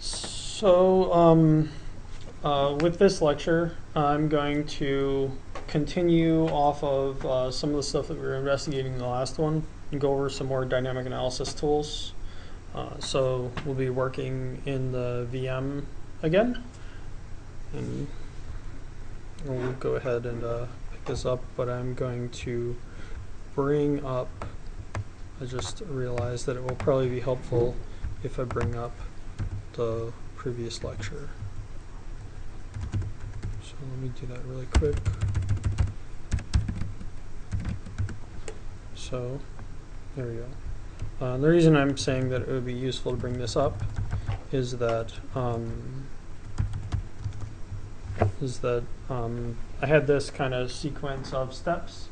So with this lecture, I'm going to continue off of some of the stuff that we were investigating in the last one and go over some more dynamic analysis tools. So we'll be working in the VM again, and we'll go ahead and pick this up, but I'm going to bring up, I just realized that it will probably be helpful if I bring up the previous lecture. So let me do that really quick. So there we go. The reason I'm saying that it would be useful to bring this up is that I had this kind of sequence of steps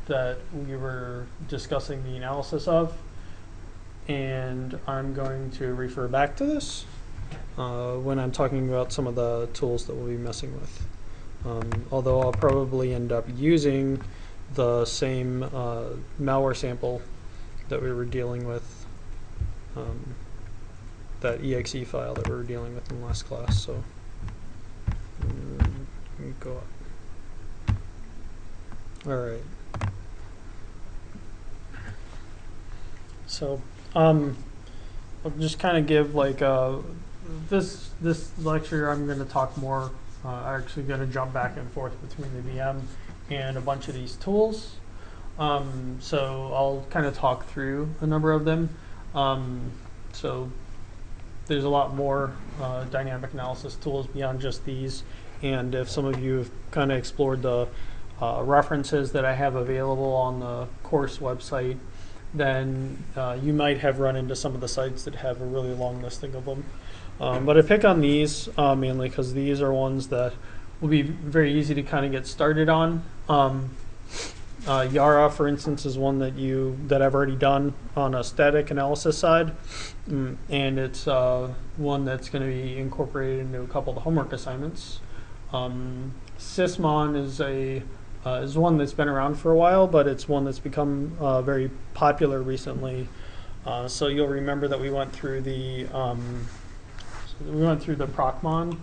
that we were discussing the analysis of, and I'm going to refer back to this when I'm talking about some of the tools that we'll be messing with. Although I'll probably end up using the same malware sample that we were dealing with, that exe file that we were dealing with in the last class. So let me go up. All right. So I'll just kind of give like this lecture. I'm going to talk more. I'm actually going to jump back and forth between the VM and a bunch of these tools. So I'll kind of talk through a number of them. So there's a lot more dynamic analysis tools beyond just these. And if some of you have kind of explored the references that I have available on the course website, then you might have run into some of the sites that have a really long listing of them. But I pick on these mainly because these are ones that will be very easy to kind of get started on. Yara, for instance, is one that I've already done on a static analysis side, and it's one that's going to be incorporated into a couple of the homework assignments. Sysmon is one that's been around for a while, but it's one that's become very popular recently. So you'll remember that we went through the Procmon,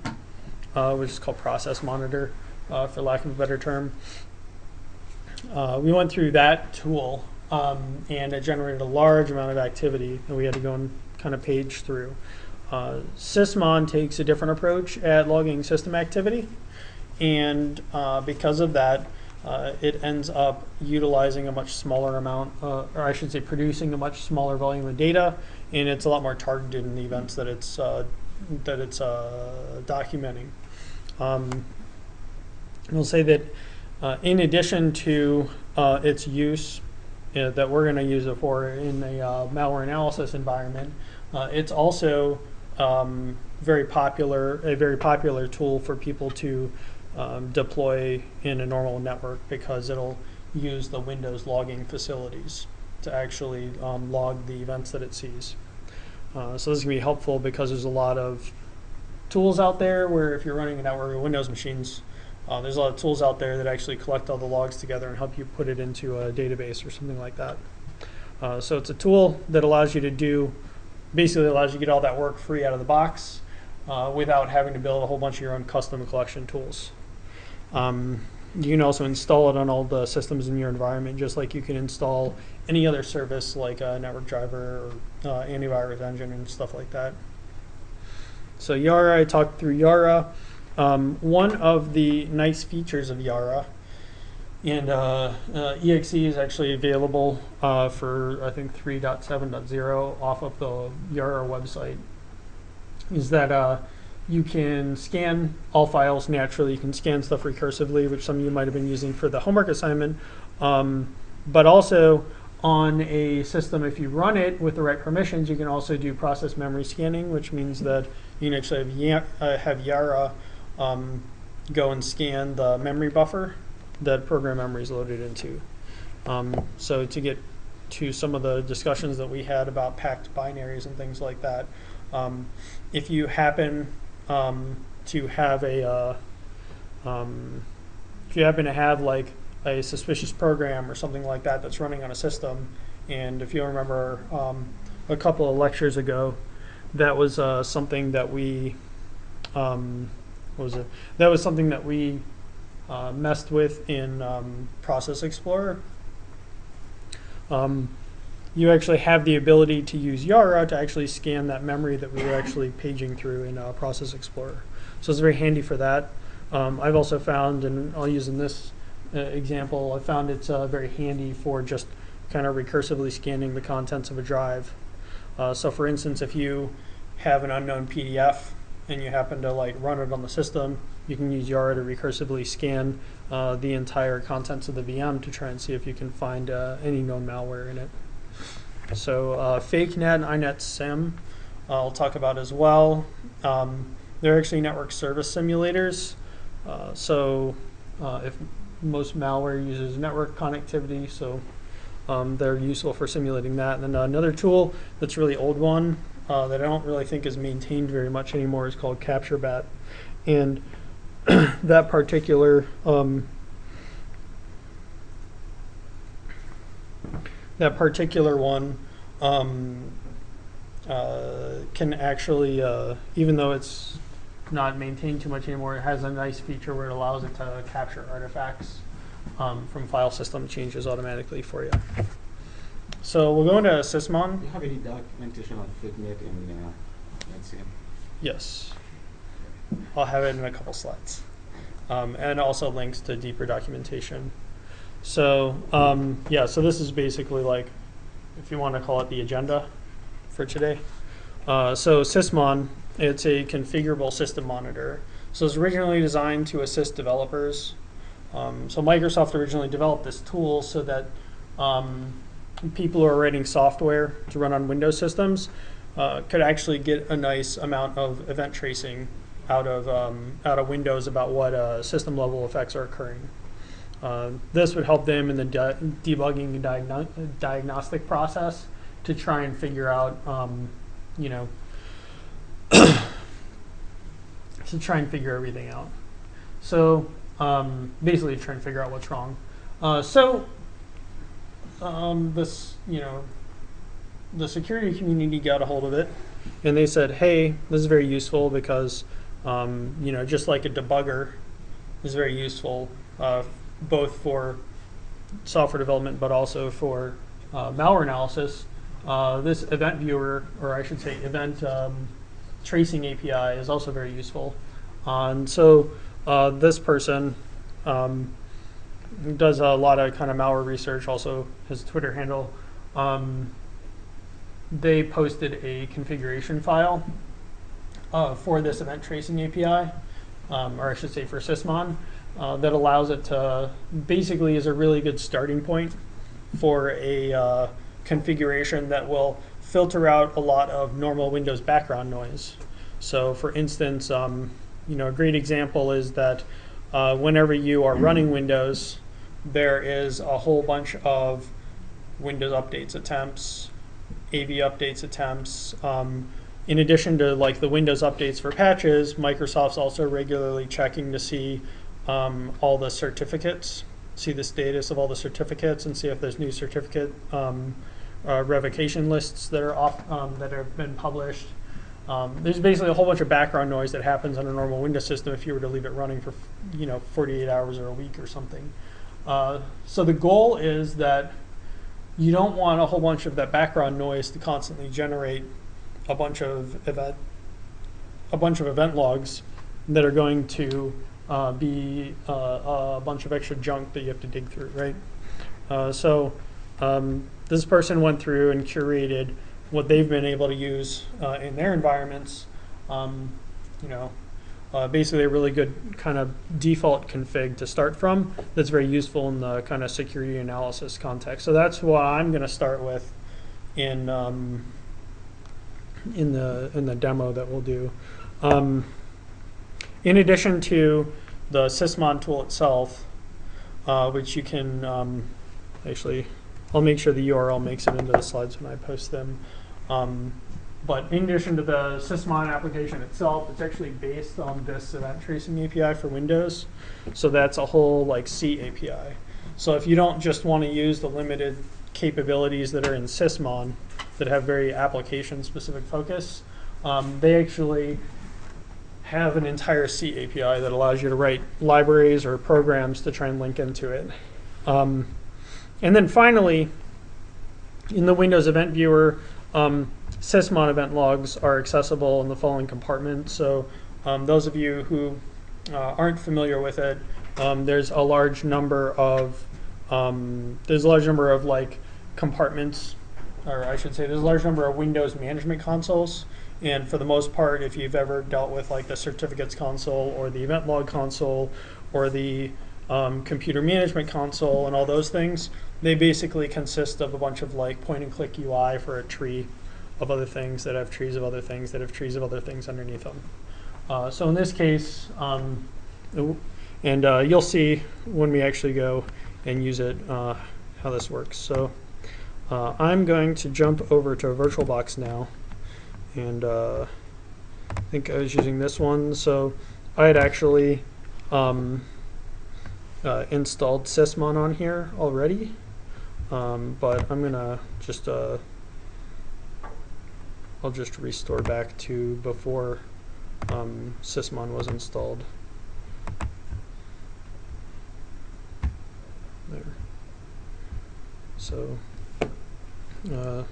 which is called Process Monitor, for lack of a better term. We went through that tool, and it generated a large amount of activity that we had to go and kind of page through. Sysmon takes a different approach at logging system activity, and because of that, it ends up utilizing a much smaller amount, or I should say producing a much smaller volume of data, and it's a lot more targeted in the events that it's documenting. We'll say that in addition to its use that we're going to use it for in a malware analysis environment, it's also a very popular tool for people to deploy in a normal network, because it'll use the Windows logging facilities to actually log the events that it sees. So this is going to be helpful because there's a lot of tools out there where if you're running a network of Windows machines, there's a lot of tools out there that actually collect all the logs together and help you put it into a database or something like that. So it's a tool that allows you to basically allows you to get all that work free out of the box without having to build a whole bunch of your own custom collection tools. You can also install it on all the systems in your environment, just like you can install any other service like a network driver or antivirus engine and stuff like that. So Yara, I talked through Yara. One of the nice features of Yara, and exe is actually available for I think 3.7.0 off of the Yara website, is that you can scan all files naturally. You can scan stuff recursively, which some of you might have been using for the homework assignment. But also on a system, if you run it with the right permissions, you can also do process memory scanning, which means that you can actually have Yara go and scan the memory buffer that program memory is loaded into. So to get to some of the discussions that we had about packed binaries and things like that, if you happen to have like a suspicious program or something like that that's running on a system, and if you remember a couple of lectures ago, that was something that we what was it? That was something that we messed with in Process Explorer. You actually have the ability to use Yara to actually scan that memory that we were actually paging through in Process Explorer. So it's very handy for that. I've also found, and I'll use in this example, I found it's very handy for just kind of recursively scanning the contents of a drive. So for instance, if you have an unknown PDF and you happen to like run it on the system, you can use Yara to recursively scan the entire contents of the VM to try and see if you can find any known malware in it. So FakeNet and INetSim I'll talk about as well. They're actually network service simulators. If most malware uses network connectivity, so they're useful for simulating that. And then another tool that's a really old one that I don't really think is maintained very much anymore is called CaptureBat. And that particular one can actually, even though it's not maintained too much anymore, it has a nice feature where it allows it to capture artifacts from file system changes automatically for you. So we'll go into Sysmon. Do you have any documentation on FitNet and NCM? Yes. I'll have it in a couple slides. And also links to deeper documentation. So yeah, so this is basically like, if you want to call it the agenda for today. So Sysmon, it's a configurable system monitor. So it's originally designed to assist developers. So Microsoft originally developed this tool so that people who are writing software to run on Windows systems could actually get a nice amount of event tracing out of Windows about what system level effects are occurring. This would help them in the debugging and diagnostic process to try and figure out, you know, to try and figure everything out. So basically, try and figure out what's wrong. This, you know, the security community got a hold of it, and they said, "Hey, this is very useful because, you know, just like a debugger is very useful, both for software development, but also for malware analysis. This event viewer, or I should say, event tracing API, is also very useful." And so this person does a lot of kind of malware research, also his Twitter handle. They posted a configuration file for this event tracing API, or I should say for Sysmon, that allows it to, basically is a really good starting point for a configuration that will filter out a lot of normal Windows background noise. So for instance, you know, a great example is that whenever you are running Windows, there is a whole bunch of Windows updates attempts, AV updates attempts. In addition to like the Windows updates for patches, Microsoft's also regularly checking to see all the certificates, see the status of all the certificates, and see if there's new certificate revocation lists that are off, that have been published. There's basically a whole bunch of background noise that happens on a normal Windows system if you were to leave it running for, you know, 48 hours or a week or something. So the goal is that you don't want a whole bunch of that background noise to constantly generate a bunch of event logs that are going to be a bunch of extra junk that you have to dig through, right? This person went through and curated what they've been able to use in their environments. You know, basically a really good kind of default config to start from that's very useful in the kind of security analysis context. So that's what I'm going to start with in the demo that we'll do. In addition to the Sysmon tool itself, which you can actually, I'll make sure the URL makes it into the slides when I post them. But in addition to the Sysmon application itself, it's actually based on this event tracing API for Windows. So that's a whole like C API. So if you don't just want to use the limited capabilities that are in Sysmon that have very application specific focus, They actually have an entire C API that allows you to write libraries or programs to try and link into it. And then finally, in the Windows Event Viewer, sysmon event logs are accessible in the following compartment. So those of you who aren't familiar with it, there's a large number of like compartments, or I should say, there's a large number of Windows management consoles. And for the most part, if you've ever dealt with like the certificates console or the event log console or the computer management console and all those things, they basically consist of a bunch of like point and click UI for a tree of other things that have trees of other things that have trees of other things underneath them. So in this case, you'll see when we actually go and use it how this works. So I'm going to jump over to VirtualBox now. And I think I was using this one. So I had actually installed sysmon on here already. But I'm going to just, I'll just restore back to before sysmon was installed. There. So, let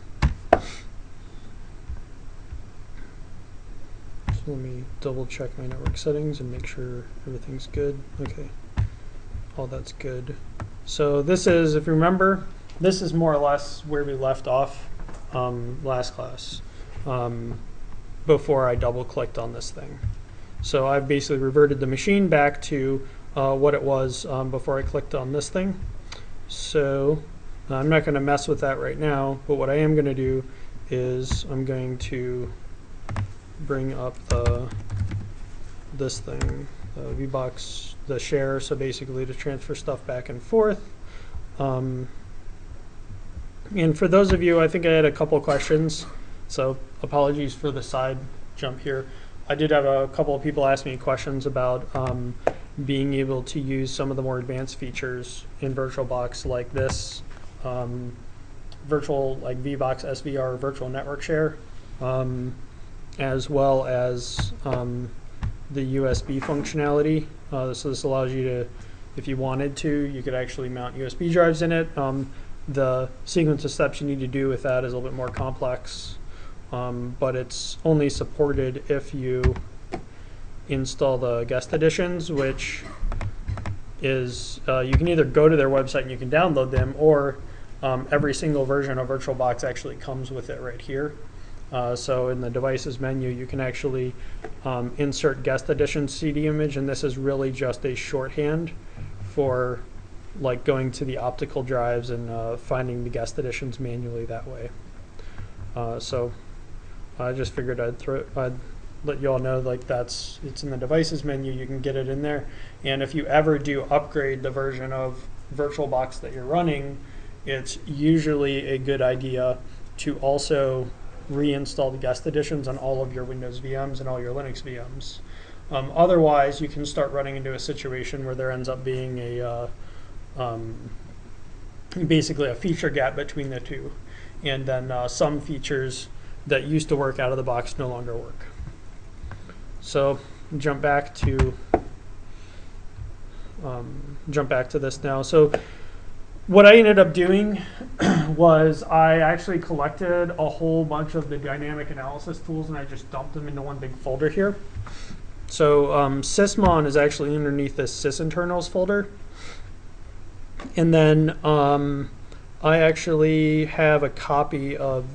me double check my network settings and make sure everything's good. Okay, all that's good. So this is, if you remember, this is more or less where we left off last class before I double clicked on this thing. So I've basically reverted the machine back to what it was before I clicked on this thing. So I'm not going to mess with that right now, but what I am going to do is I'm going to bring up this thing, VBox, the share, so basically to transfer stuff back and forth. And for those of you, I think I had a couple questions, so apologies for the side jump here. I did have a couple of people ask me questions about being able to use some of the more advanced features in VirtualBox, like this virtual, like VBox SVR virtual network share, as well as the USB functionality. So this allows you to, if you wanted to, you could actually mount USB drives in it. The sequence of steps you need to do with that is a little bit more complex, but it's only supported if you install the guest editions, which is you can either go to their website and you can download them, or every single version of VirtualBox actually comes with it right here. So in the devices menu, you can actually insert guest edition CD image, and this is really just a shorthand for like going to the optical drives and finding the guest editions manually that way. So I just figured I'd let you all know, like, it's in the devices menu, you can get it in there. And if you ever do upgrade the version of VirtualBox that you're running, it's usually a good idea to also reinstall the guest editions on all of your Windows VMs and all your Linux VMs. Otherwise, you can start running into a situation where there ends up being a basically a feature gap between the two, and then some features that used to work out of the box no longer work. So jump back to this now. So what I ended up doing was I actually collected a whole bunch of the dynamic analysis tools and I just dumped them into one big folder here. So sysmon is actually underneath this SysInternals folder. And then I actually have a copy of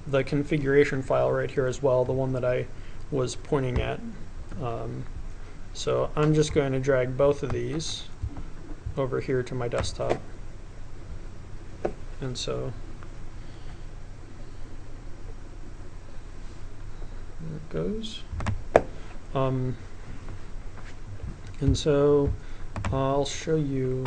the configuration file right here as well, the one that I was pointing at. So I'm just going to drag both of these over here to my desktop. And so there it goes. And so I'll show you,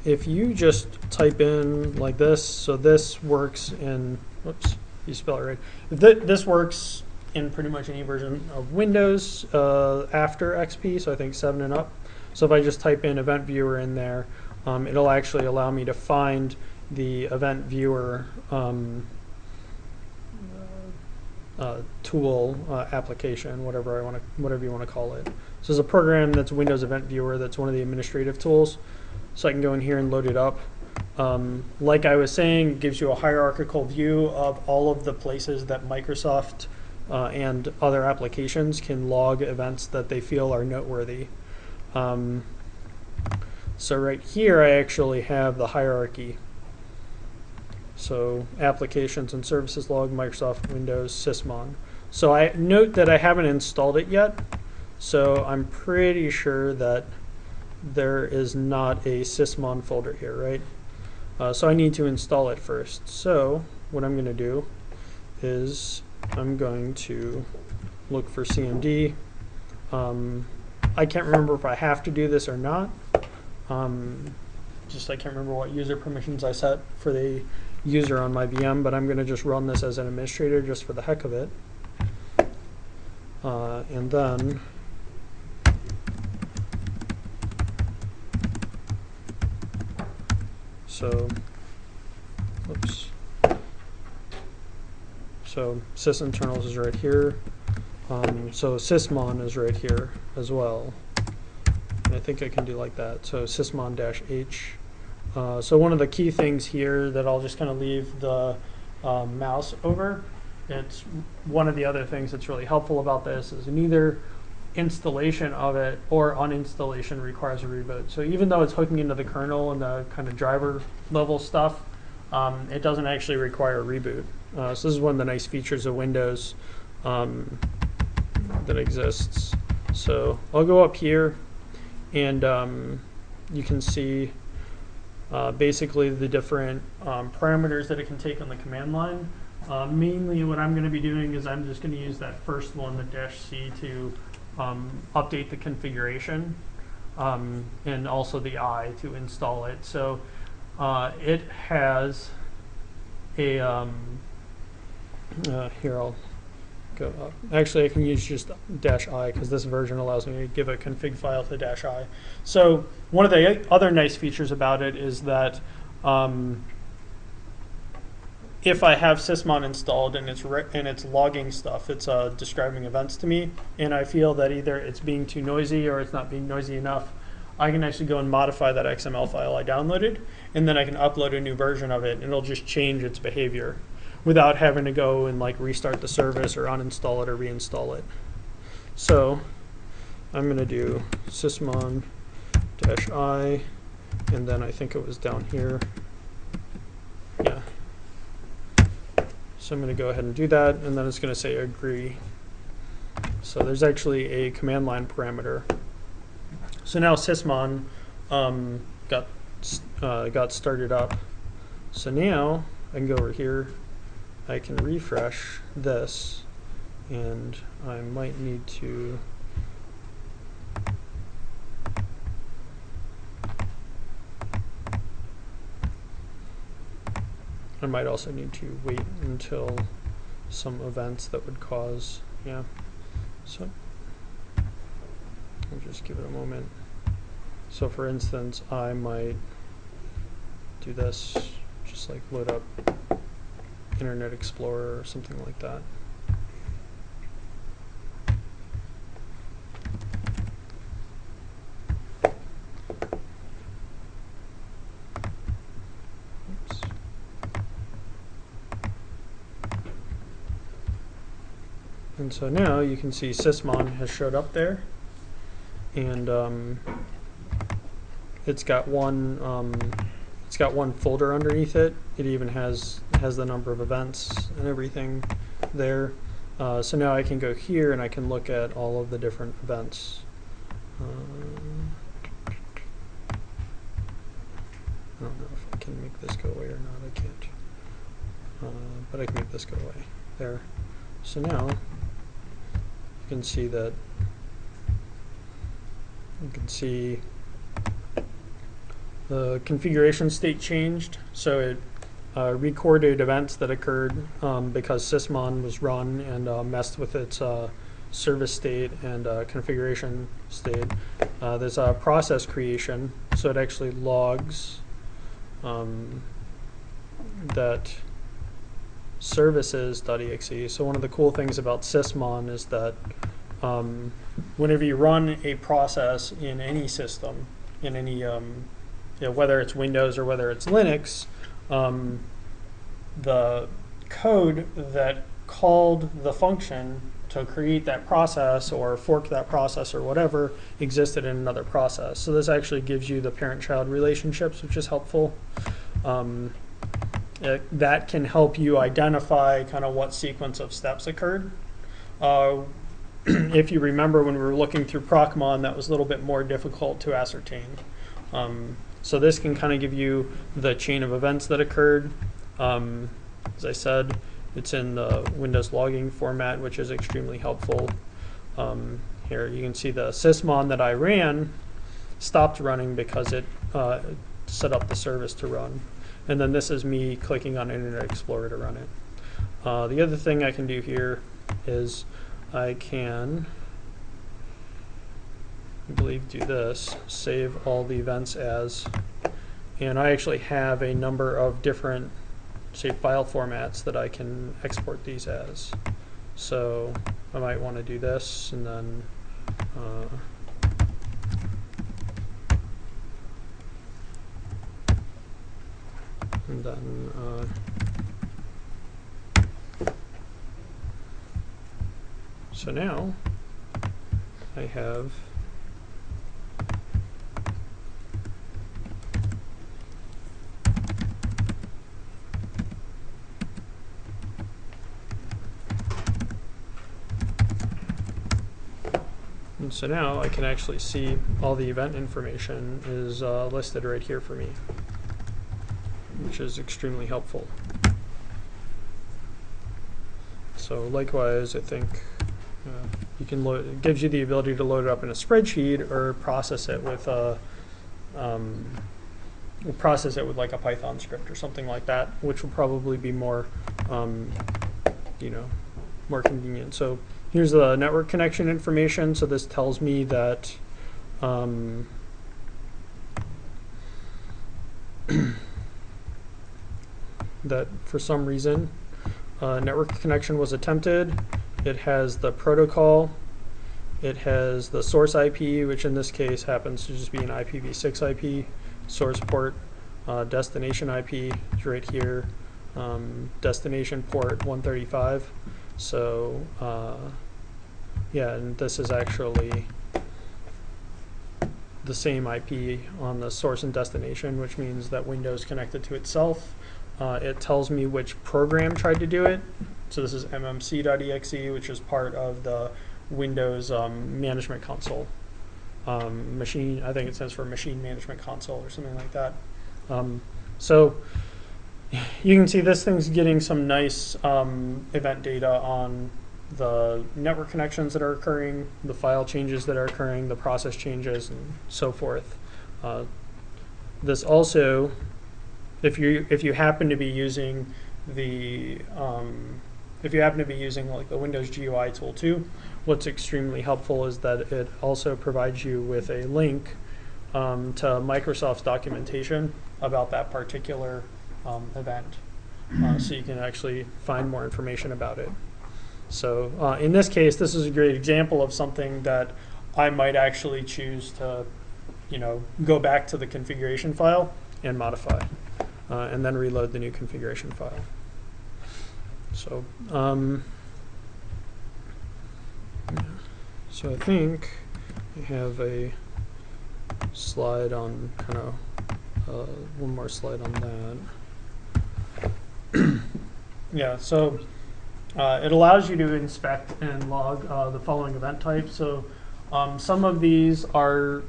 if you just type in like this, so this works in, whoops, you spell it right. This works in pretty much any version of Windows after XP, so I think 7 and up. So if I just type in Event Viewer in there, it'll actually allow me to find the Event Viewer tool, application, whatever you want to call it. So there's a program that's Windows Event Viewer that's one of the administrative tools. So I can go in here and load it up. Like I was saying, it gives you a hierarchical view of all of the places that Microsoft and other applications can log events that they feel are noteworthy. So right here I actually have the hierarchy. So applications and services log, Microsoft, Windows, Sysmon. So I note that I haven't installed it yet. So I'm pretty sure that there is not a Sysmon folder here, right? So I need to install it first. So what I'm going to do is I'm going to look for CMD. I can't remember if I have to do this or not. I can't remember what user permissions I set for the user on my VM, but I'm going to just run this as an administrator just for the heck of it. And then so SysInternals is right here. So Sysmon is right here as well. And I think I can do like that. So sysmon-h. So one of the key things here that I'll just kind of leave the mouse over, it's one of the other things that's really helpful about this is neither installation of it or uninstallation requires a reboot. So even though it's hooking into the kernel and the kind of driver level stuff, it doesn't actually require a reboot. So this is one of the nice features of Windows that exists. So I'll go up here and you can see basically the different parameters that it can take on the command line. Mainly what I'm going to be doing is I'm just going to use that first one, the -C, to update the configuration and also the I to install it. So it has a, here I'll go up. Actually I can use just -I because this version allows me to give a config file to -I. So one of the other nice features about it is that if I have Sysmon installed and it's logging stuff, it's describing events to me, and I feel that either it's being too noisy or it's not being noisy enough, I can actually go and modify that XML file I downloaded, and then I can upload a new version of it, and it'll just change its behavior without having to go and like restart the service or uninstall it or reinstall it. So I'm going to do sysmon-i, and then I think it was down here. Yeah. So I'm going to go ahead and do that, and then it's going to say agree. So there's actually a command line parameter. So now Sysmon got started up. So now I can go over here. I can refresh this, and I might need to I might also need to wait until some events that would cause, yeah. So I'll just give it a moment. So for instance, I might do this, just like load up Internet Explorer or something like that. And so now you can see Sysmon has showed up there, and it's got one folder underneath it. It even has the number of events and everything there. So now I can go here and I can look at all of the different events. I don't know if I can make this go away or not. I can't, but I can make this go away there. So now you can see that the configuration state changed. So it recorded events that occurred because Sysmon was run and messed with its service state and configuration state. There's a process creation, so it actually logs that services.exe. So one of the cool things about sysmon is that whenever you run a process in any system, in any whether it's Windows or whether it's Linux, the code that called the function to create that process or fork that process or whatever existed in another process. So this actually gives you the parent-child relationships, which is helpful. That can help you identify kind of what sequence of steps occurred. If you remember when we were looking through Procmon, that was a little bit more difficult to ascertain. So this can kind of give you the chain of events that occurred. As I said, it's in the Windows logging format, which is extremely helpful. Here you can see the sysmon that I ran stopped running because it set up the service to run. And then this is me clicking on Internet Explorer to run it. The other thing I can do here is I can, I believe, do this, save all the events as, and I actually have a number of different, say, file formats that I can export these as. So I might want to do this, and then so now I have and so now I can actually see all the event information is listed right here for me, which is extremely helpful. So likewise, I think you can load, it gives you the ability to load it up in a spreadsheet or process it with like a Python script or something like that, which will probably be more, more convenient. So here's the network connection information. So this tells me that that for some reason network connection was attempted. It has the protocol, it has the source IP, which in this case happens to just be an IPv6 IP, source port, destination IP is right here, destination port 135. So yeah, and this is actually the same IP on the source and destination, which means that Windows connected to itself. It tells me which program tried to do it. So this is mmc.exe, which is part of the Windows management console. Machine, I think it stands for machine management console or something like that. So you can see this thing's getting some nice event data on the network connections that are occurring, the file changes that are occurring, the process changes, and so forth. This also, if you happen to be using the like the Windows GUI tool too, what's extremely helpful is that it also provides you with a link to Microsoft's documentation about that particular event, so you can actually find more information about it. So in this case, this is a great example of something that I might actually choose to, go back to the configuration file and modify, and then reload the new configuration file. So, so I think I have a slide on one more slide on that. Yeah, so it allows you to inspect and log the following event types. So some of these are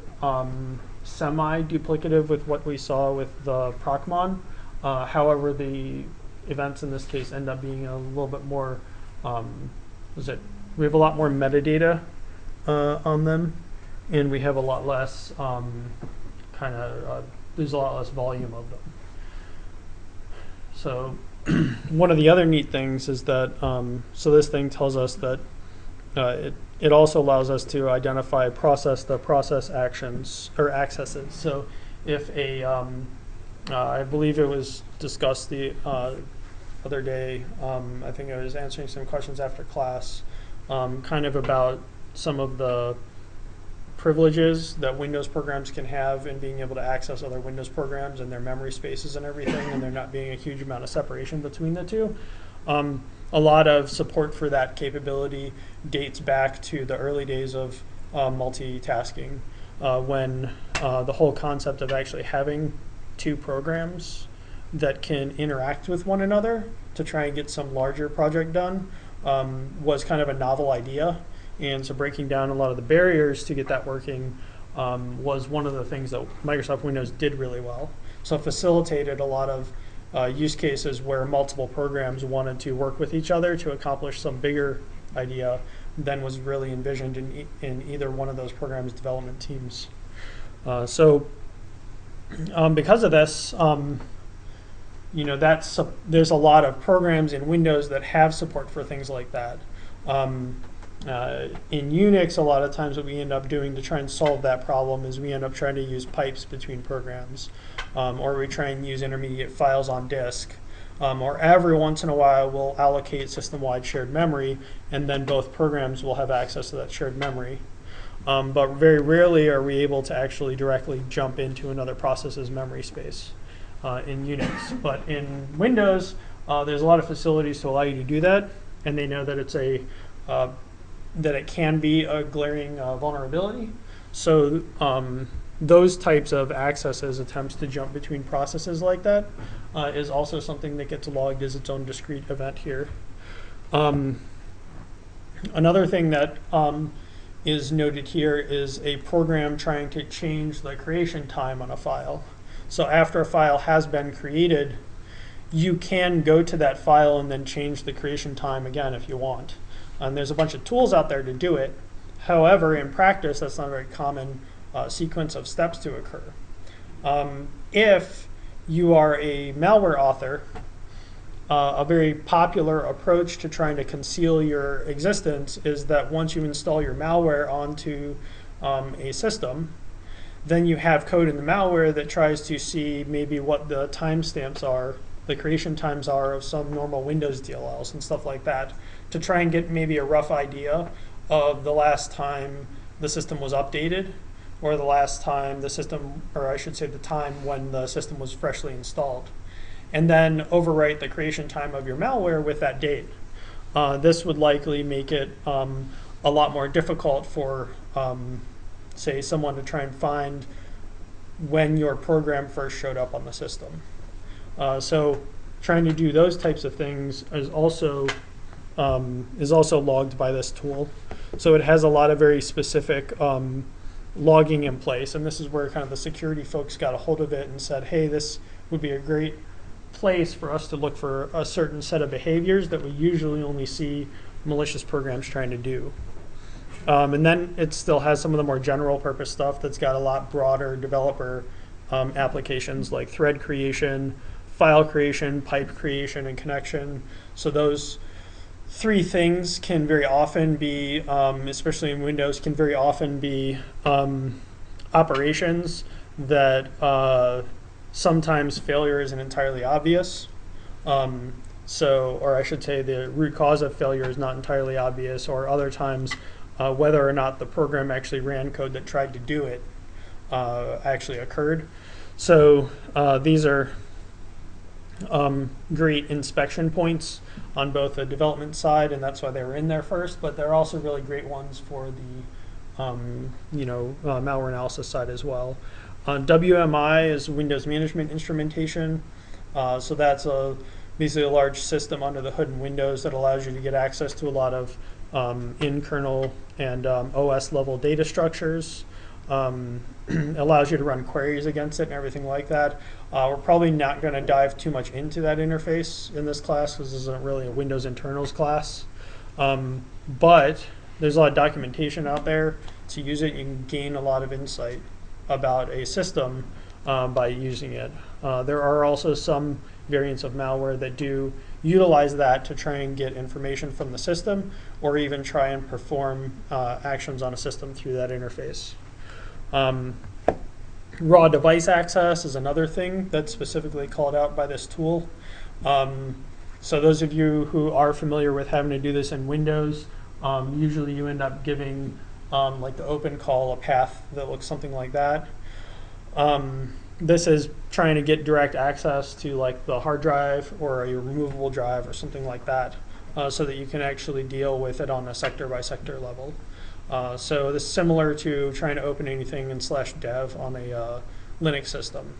semi-duplicative with what we saw with the Procmon. However, the events in this case end up being a little bit more, we have a lot more metadata on them, and we have a lot less there's a lot less volume of them. So one of the other neat things is that, so this thing tells us that it also allows us to identify the process actions or accesses. So if a, I believe it was discussed other day. I think I was answering some questions after class, kind of about some of the privileges that Windows programs can have in being able to access other Windows programs and their memory spaces and everything, and there not being a huge amount of separation between the two. A lot of support for that capability dates back to the early days of multitasking, when the whole concept of actually having two programs that can interact with one another to try and get some larger project done was kind of a novel idea. And so breaking down a lot of the barriers to get that working was one of the things that Microsoft Windows did really well. So it facilitated a lot of use cases where multiple programs wanted to work with each other to accomplish some bigger idea than was really envisioned in either one of those programs' development teams. So because of this, you know, there's a lot of programs in Windows that have support for things like that. In Unix, a lot of times what we end up doing to try and solve that problem is we end up trying to use pipes between programs, or we try and use intermediate files on disk, or every once in a while we'll allocate system-wide shared memory, and then both programs will have access to that shared memory. But very rarely are we able to actually directly jump into another process's memory space in Unix. But in Windows, there's a lot of facilities to allow you to do that, and they know that it's that it can be a glaring vulnerability. So those types of accesses, attempts to jump between processes like that, is also something that gets logged as its own discrete event here. Another thing that is noted here is a program trying to change the creation time on a file. So after a file has been created, you can go to that file and then change the creation time again if you want. And there's a bunch of tools out there to do it. However, in practice, that's not a very common sequence of steps to occur. If you are a malware author, a very popular approach to trying to conceal your existence is that once you install your malware onto a system, then you have code in the malware that tries to see maybe what the timestamps are, the creation times are of some normal Windows DLLs and stuff like that, to try and get maybe a rough idea of the last time the system was updated, or the last time the system, or I should say the time when the system was freshly installed, and then overwrite the creation time of your malware with that date. This would likely make it a lot more difficult for, say, someone to try and find when your program first showed up on the system. So trying to do those types of things is also logged by this tool. So it has a lot of very specific logging in place, and this is where kind of the security folks got a hold of it and said, hey, this would be a great place for us to look for a certain set of behaviors that we usually only see malicious programs trying to do. And then it still has some of the more general purpose stuff that's got a lot broader developer applications like thread creation, file creation, pipe creation, and connection. So those three things can very often be, especially in Windows, can very often be operations that sometimes failure isn't entirely obvious. Or I should say the root cause of failure is not entirely obvious, or other times whether or not the program actually ran code that tried to do it actually occurred. So these are great inspection points on both the development side, and that's why they were in there first, but they're also really great ones for the malware analysis side as well. WMI is Windows Management Instrumentation. So that's basically a large system under the hood in Windows that allows you to get access to a lot of in-kernel and OS level data structures. Allows you to run queries against it and everything like that. We're probably not going to dive too much into that interface in this class because this isn't really a Windows internals class. But there's a lot of documentation out there to use it. You can gain a lot of insight about a system by using it. There are also some variants of malware that do utilize that to try and get information from the system, or even try and perform actions on a system through that interface. Raw device access is another thing that's specifically called out by this tool. So those of you who are familiar with having to do this in Windows, usually you end up giving like the open call a path that looks something like that. This is trying to get direct access to like the hard drive or a removable drive or something like that, so that you can actually deal with it on a sector by sector level. So this is similar to trying to open anything in /dev on a Linux system.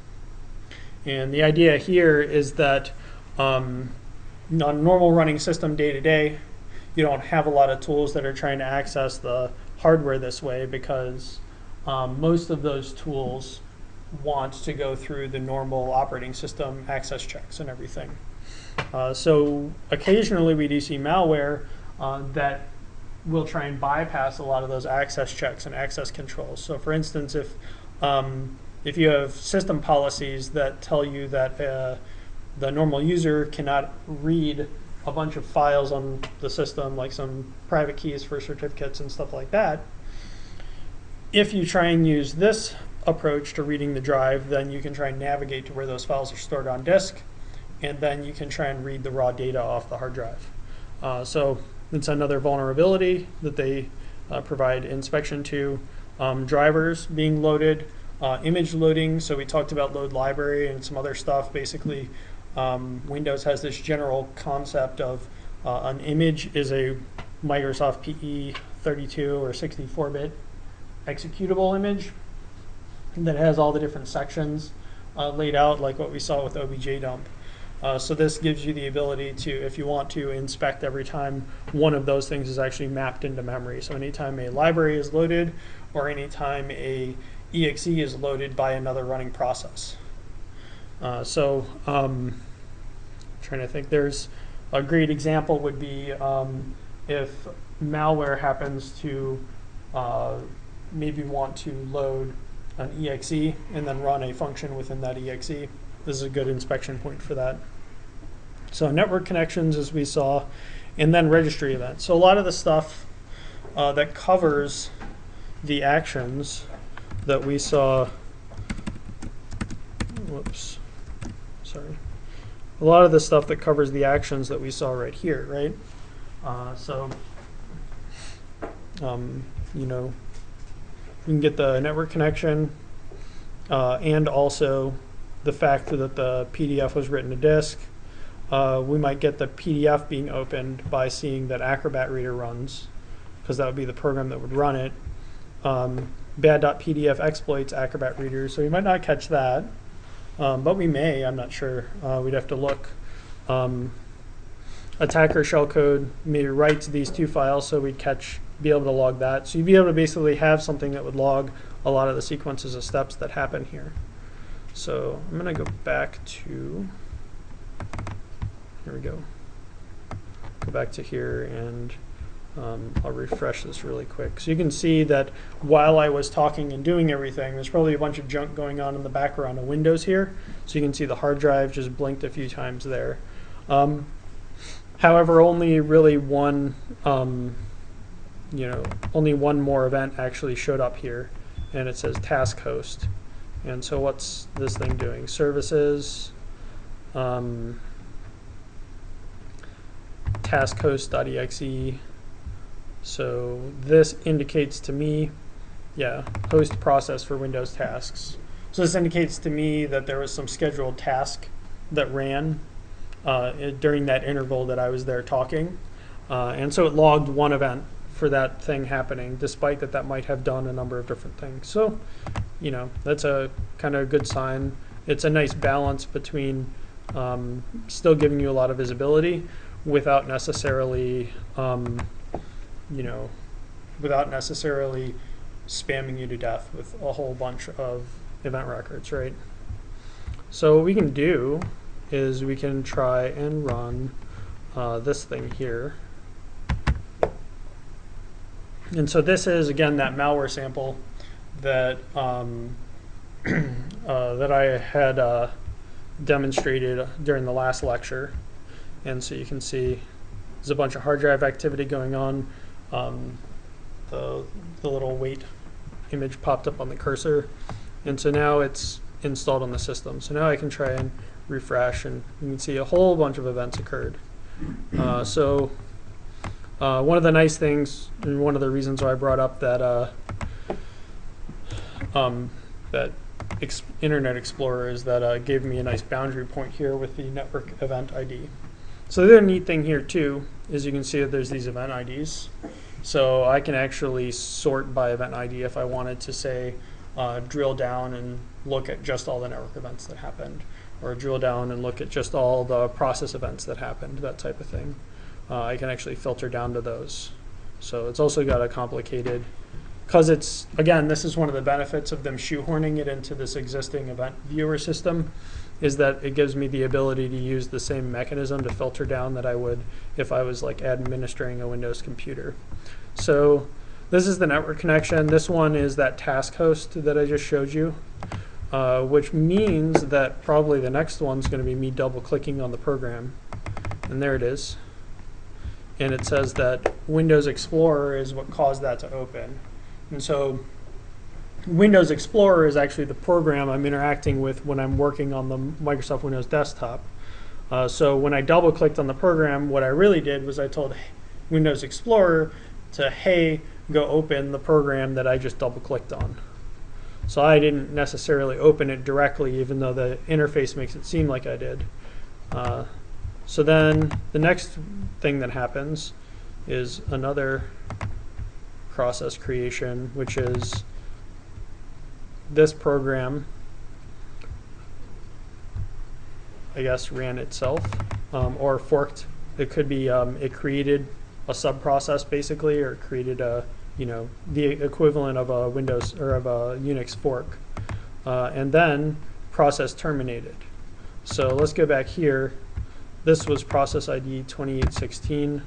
And the idea here is that on a normal running system day to day, you don't have a lot of tools that are trying to access the hardware this way, because most of those tools want to go through the normal operating system access checks and everything. So occasionally we do see malware that will try and bypass a lot of those access checks and access controls. So for instance, if you have system policies that tell you that the normal user cannot read a bunch of files on the system, like some private keys for certificates and stuff like that, if you try and use this approach to reading the drive, then you can try and navigate to where those files are stored on disk, and then you can try and read the raw data off the hard drive. So it's another vulnerability that they provide inspection to. Drivers being loaded, image loading. So we talked about load library and some other stuff. Basically, Windows has this general concept of an image is a Microsoft PE 32 or 64-bit executable image that has all the different sections laid out, like what we saw with OBJ dump. So this gives you the ability to, if you want to, inspect every time one of those things is actually mapped into memory. So anytime a library is loaded, or anytime a exe is loaded by another running process. Trying to think, there's a great example would be if malware happens to maybe want to load an exe and then run a function within that exe. This is a good inspection point for that. So network connections, as we saw, and then registry events. So a lot of the stuff that covers the actions that we saw, a lot of the stuff that covers the actions that we saw right here, right? You know, you can get the network connection and also the fact that the PDF was written to disk. We might get the PDF being opened by seeing that Acrobat Reader runs, because that would be the program that would run it. Bad.pdf exploits Acrobat Reader, so we might not catch that, but we may, I'm not sure. We'd have to look. Attacker shellcode maybe writes these two files, so we'd be able to log that. So you'd be able to basically have something that would log a lot of the sequences of steps that happen here. So I'm going to go back to, here we go. Go back to here, and I'll refresh this really quick. So you can see that while I was talking and doing everything, there's probably a bunch of junk going on in the background of Windows here. So you can see the hard drive just blinked a few times there. However, only really one, only one more event actually showed up here, and it says task host. And so what's this thing doing? Services, task host.exe. So this indicates to me, host process for Windows tasks. So this indicates to me that there was some scheduled task that ran during that interval that I was there talking. And so it logged one event for that thing happening, despite that might have done a number of different things. So, that's a kind of good sign. It's a nice balance between still giving you a lot of visibility without necessarily, without necessarily spamming you to death with a whole bunch of event records, right? So what we can do is we can try and run this thing here. And so this is, again, that malware sample that that I had demonstrated during the last lecture. And so you can see there's a bunch of hard drive activity going on. The little wait image popped up on the cursor. And so now it's installed on the system. So now I can try and refresh, and you can see a whole bunch of events occurred. So one of the nice things, and one of the reasons why I brought up that that Internet Explorer is that it gave me a nice boundary point here with the network event ID. So the other neat thing here too is you can see that there's these event IDs. So I can actually sort by event ID if I wanted to say drill down and look at just all the network events that happened, or drill down and look at just all the process events that happened, that type of thing. I can actually filter down to those. So it's also got a complicated, because it's, again, this is one of the benefits of them shoehorning it into this existing event viewer system, is that it gives me the ability to use the same mechanism to filter down that I would if I was like administering a Windows computer. So this is the network connection. This one is that task host that I just showed you, which means that probably the next one's going to be me double clicking on the program. And there it is. And it says that Windows Explorer is what caused that to open. And so Windows Explorer is actually the program I'm interacting with when I'm working on the Microsoft Windows desktop. So when I double clicked on the program, what I really did was I told Windows Explorer to, hey, go open the program that I just double clicked on. So I didn't necessarily open it directly, even though the interface makes it seem like I did. So then the next thing that happens is another process creation, which is this program, I guess, ran itself or forked. It could be it created a sub-process basically, or created a, the equivalent of a Windows or of a Unix fork, and then process terminated. So let's go back here. This was process ID 2816.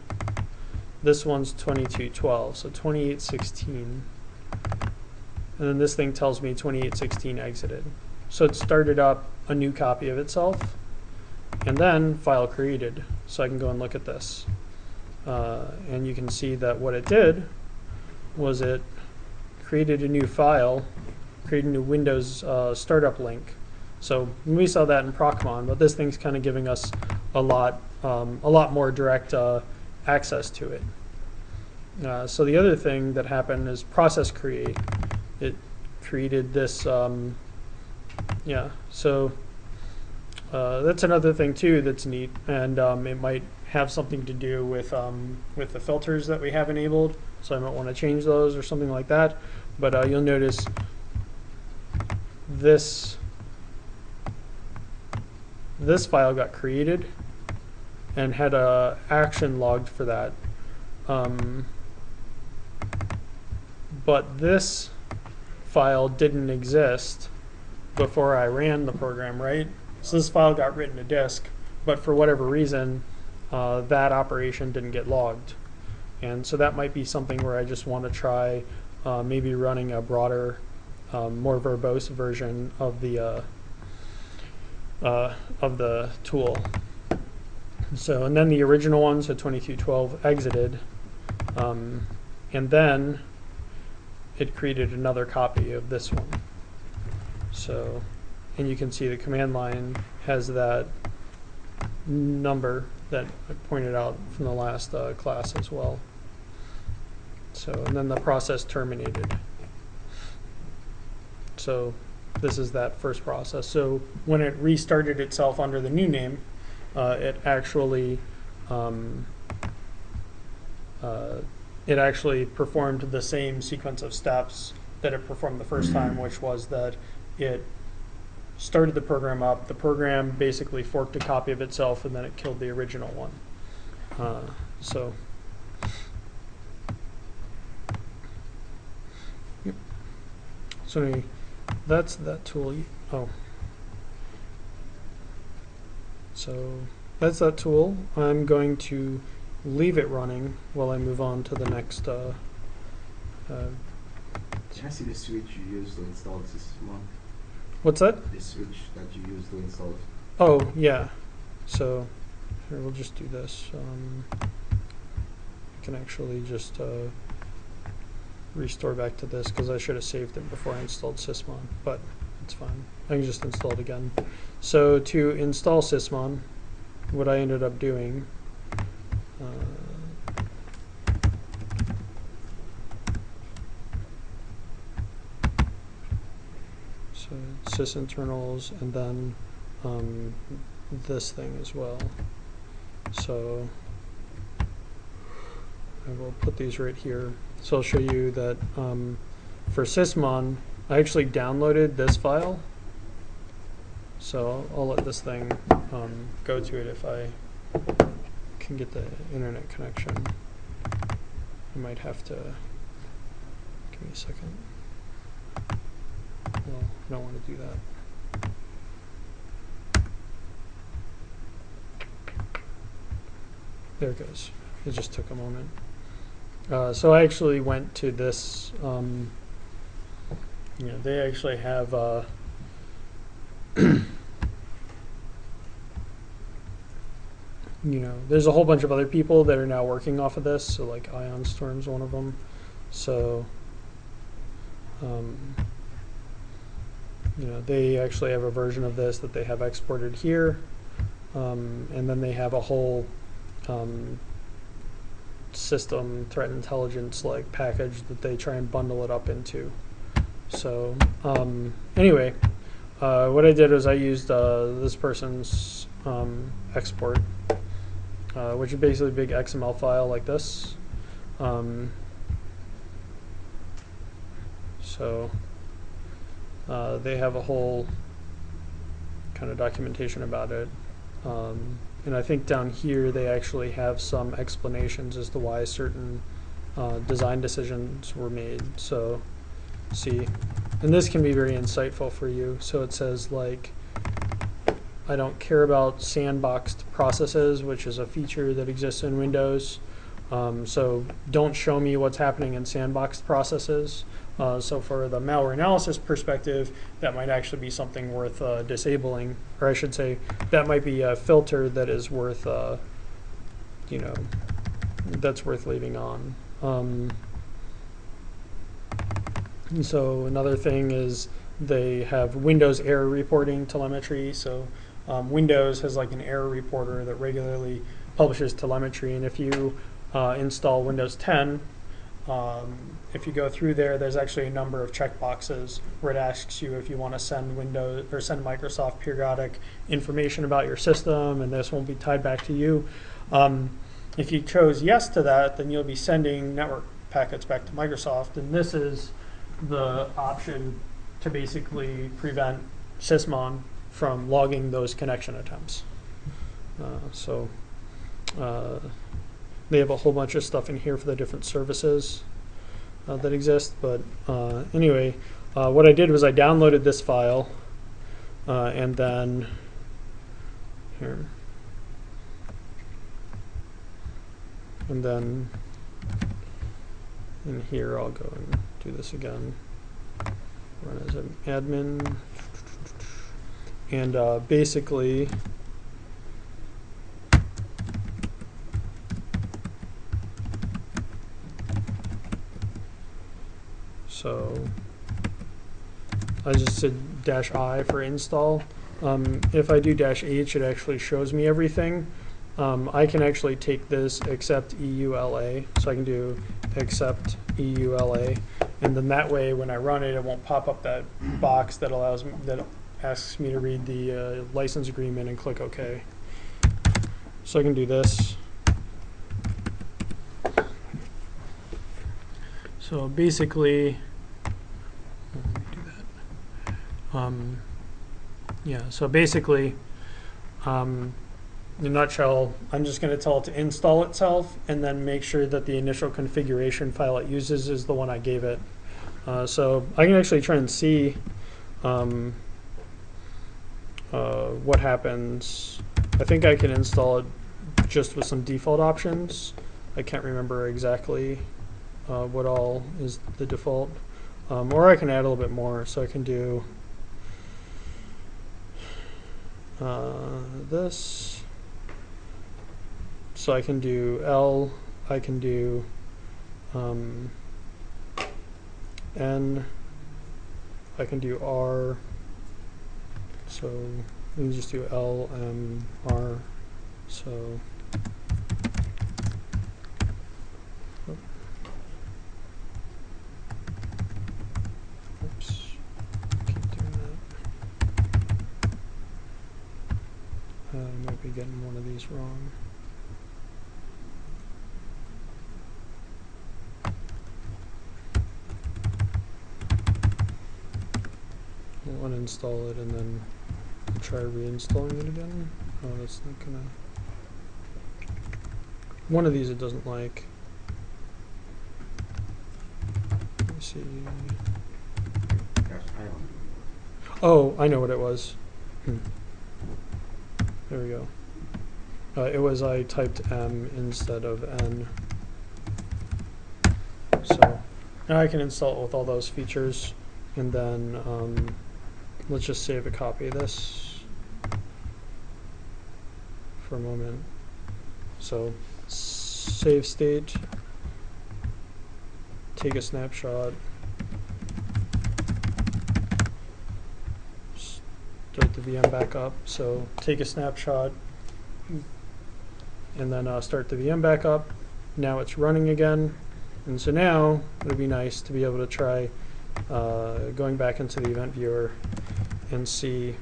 This one's 2212. So 2816. And then this thing tells me 2816 exited. So it started up a new copy of itself, and then file created. So I can go and look at this. And you can see that what it did was it created a new file, created a new Windows startup link. So we saw that in Procmon, but this thing's kind of giving us a lot more direct access to it. So the other thing that happened is process create. It created this, so that's another thing too that's neat, and it might have something to do with the filters that we have enabled, so I might want to change those or something like that. But you'll notice this file got created and had a action logged for that, but this file didn't exist before I ran the program, right? So this file got written to disk, but for whatever reason, that operation didn't get logged. And so that might be something where I just want to try maybe running a broader, more verbose version of the tool. So, and then the original one, so 2212, exited, and then it created another copy of this one. So, and you can see the command line has that number that I pointed out from the last class as well. So, and then the process terminated. So this is that first process. So when it restarted itself under the new name, it actually performed the same sequence of steps that it performed the first time, which was that it started the program up. The program basically forked a copy of itself, and then it killed the original one. So anyway, that's that tool. Oh. So that's that tool. I'm going to leave it running while I move on to the next. Can I see the switch you used to install SysInternals? What's that? The switch that you used to install it. Oh, yeah. So here, we'll just do this. I can actually just restore back to this because I should have saved it before I installed Sysmon, but it's fine. I can just install it again. So to install Sysmon, what I ended up doing So SysInternals, and then this thing as well. So I will put these right here. So I'll show you that for sysmon, I actually downloaded this file. So I'll let this thing go to it if I can get the internet connection. I might have to, give me a second. No, I don't want to do that. There it goes. It just took a moment. So I actually went to this, they actually have there's a whole bunch of other people that are now working off of this. So like Ion Storm's one of them. So, they actually have a version of this that they have exported here. And then they have a whole system threat intelligence like package that they try and bundle it up into. So anyway, what I did was I used this person's export, which is basically a big XML file like this. So they have a whole kind of documentation about it. And I think down here they actually have some explanations as to why certain design decisions were made. So see, and this can be very insightful for you. So it says like, I don't care about sandboxed processes, which is a feature that exists in Windows. So don't show me what's happening in sandboxed processes. So for the malware analysis perspective, that might actually be something worth disabling, or I should say, that might be a filter that is worth, that's worth leaving on. So another thing is they have Windows error reporting telemetry. So Windows has like an error reporter that regularly publishes telemetry, and if you install Windows 10, if you go through there, there's actually a number of checkboxes where it asks you if you want to send Windows or send Microsoft periodic information about your system, and this won't be tied back to you. If you chose yes to that, then you'll be sending network packets back to Microsoft, and this is the option to basically prevent sysmon from logging those connection attempts. They have a whole bunch of stuff in here for the different services that exist. But anyway, what I did was I downloaded this file and then here. And then in here I'll go and do this again. Run as an admin. And basically so I just said -I for install. If I do -H, it actually shows me everything. I can actually take this except EULA, so I can do except EULA, and then that way when I run it, it won't pop up that box that allows me, that asks me to read the license agreement and click OK. So I can do this. So basically, let me do that. Yeah, so basically, in a nutshell, I'm just going to tell it to install itself and then make sure that the initial configuration file it uses is the one I gave it. So I can actually try and see what happens. I think I can install it just with some default options. I can't remember exactly what all is the default. Or I can add a little bit more. So I can do this. So I can do L, I can do N, I can do R. So let me just do L, M, R. So oops, keep doing that. getting one of these wrong. I'll uninstall it and then try reinstalling it again. Oh, that's not gonna. One of these it doesn't like. Let me see. Gosh, I don't know. Oh, I know what it was. There we go. It was I typed M instead of N. So now I can install it with all those features, and then let's just save a copy of this for a moment. So save state, take a snapshot, start the VM back up. So take a snapshot and then start the VM back up. Now it's running again. And so now it would be nice to be able to try going back into the event viewer and see.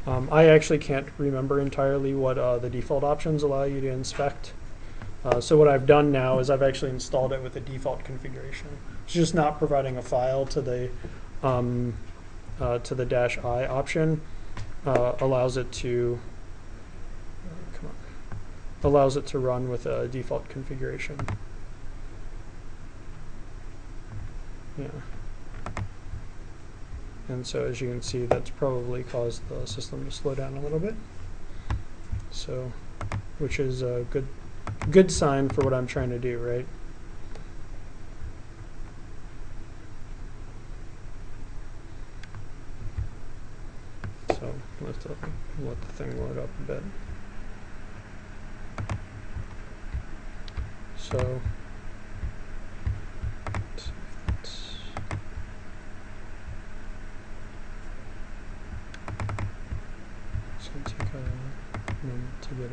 I actually can't remember entirely what the default options allow you to inspect. So what I've done now is I've actually installed it with the default configuration. It's just not providing a file to the -I option. Allows it to run with a default configuration. Yeah. And so as you can see, that's probably caused the system to slow down a little bit. So, which is a good sign for what I'm trying to do, right? So let the thing load up a bit. So it's going to take a moment to get it.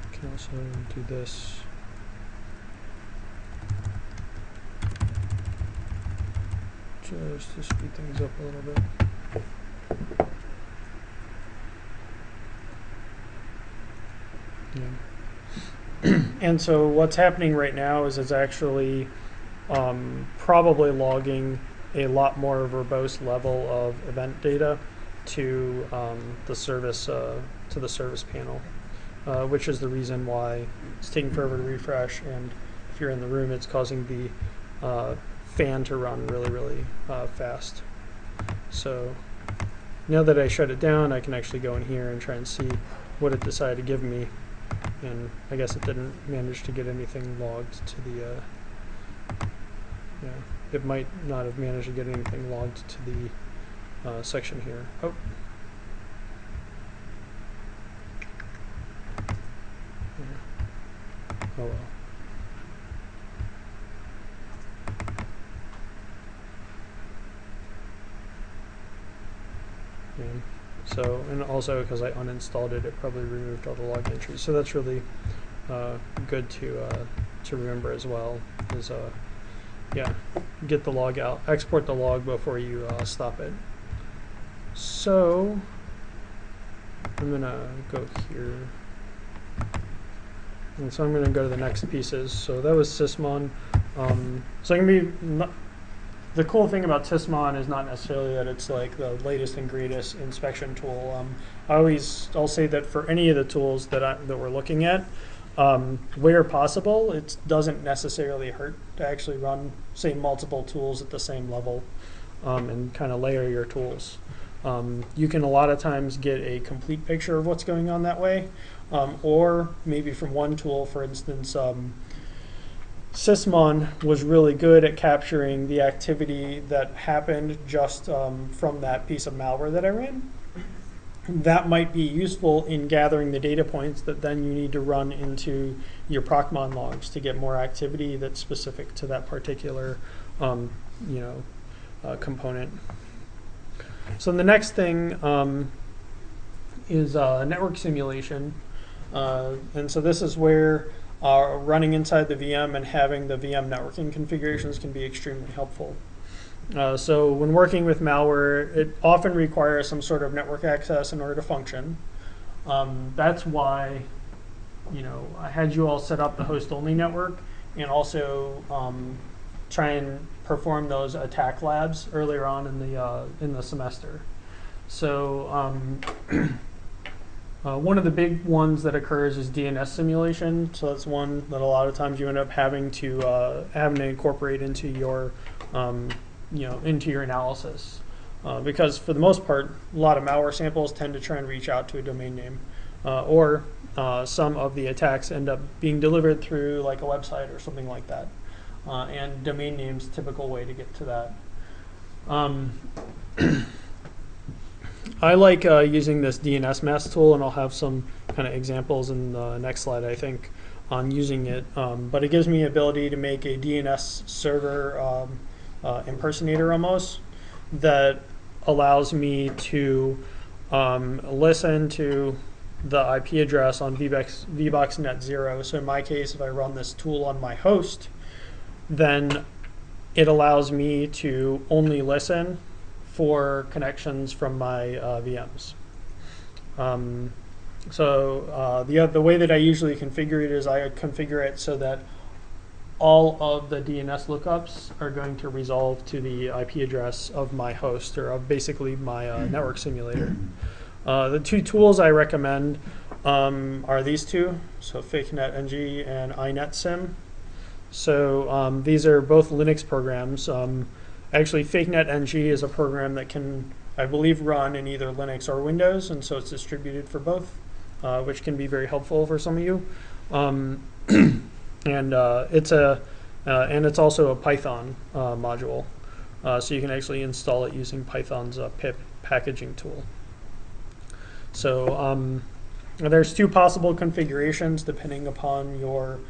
I can also do this. Just to speed things up a little bit. Yeah. And so what's happening right now is it's actually probably logging a lot more verbose level of event data to the service panel, which is the reason why it's taking forever to refresh. And if you're in the room, it's causing the fan to run really fast. So now that I shut it down, I can actually go in here and try and see what it decided to give me. And I guess it didn't manage to get anything logged to the, yeah, it might not have managed to get anything logged to the section here. Oh. Yeah. Oh well. Yeah. So, and also because I uninstalled it, it probably removed all the log entries. So that's really good to remember as well. Is yeah, get the log out, export the log before you stop it. So I'm gonna go here, and so I'm gonna go to the next pieces. So that was Sysmon. So I'm gonna be. The cool thing about Sysmon is not necessarily that it's like the latest and greatest inspection tool. I'll say that for any of the tools that we're looking at, where possible, it doesn't necessarily hurt to actually run, say, multiple tools at the same level and kind of layer your tools. You can a lot of times get a complete picture of what's going on that way, or maybe from one tool, for instance, Sysmon was really good at capturing the activity that happened just from that piece of malware that I ran. That might be useful in gathering the data points that then you need to run into your procmon logs to get more activity that's specific to that particular component. So the next thing is network simulation. And so this is where running inside the VM and having the VM networking configurations can be extremely helpful. So when working with malware, it often requires some sort of network access in order to function. That's why, I had you all set up the host-only network and also try and perform those attack labs earlier on in the semester. So one of the big ones that occurs is DNS simulation. So that's one that a lot of times you end up having to incorporate into your into your analysis, because for the most part, a lot of malware samples tend to try and reach out to a domain name, or some of the attacks end up being delivered through like a website or something like that, and domain name's typical way to get to that. I like using this DNS mask tool, and I'll have some kind of examples in the next slide, I think, on using it. But it gives me the ability to make a DNS server impersonator almost that allows me to listen to the IP address on VBox net 0. So in my case, if I run this tool on my host, then it allows me to only listen for connections from my VMs. The way that I usually configure it is I configure it so that all of the DNS lookups are going to resolve to the IP address of my host, or of basically my network simulator. The two tools I recommend are these two, so FakeNetNG and iNetSim. So these are both Linux programs. Actually, FakeNetNG is a program that can, I believe, run in either Linux or Windows, and so it's distributed for both, which can be very helpful for some of you. And it's also a Python module, so you can actually install it using Python's pip packaging tool. So there's two possible configurations depending upon your,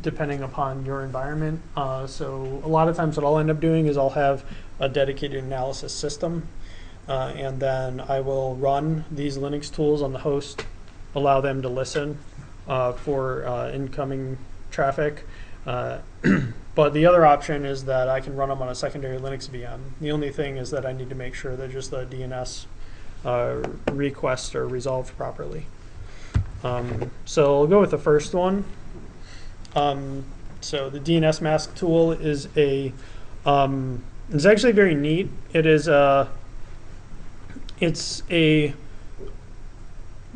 depending upon your environment. So a lot of times what I'll end up doing is I'll have a dedicated analysis system, and then I will run these Linux tools on the host, allow them to listen for incoming traffic. But the other option is that I can run them on a secondary Linux VM. The only thing is that I need to make sure that just the DNS requests are resolved properly. So I'll go with the first one. So the DNS mask tool is it's actually very neat. It's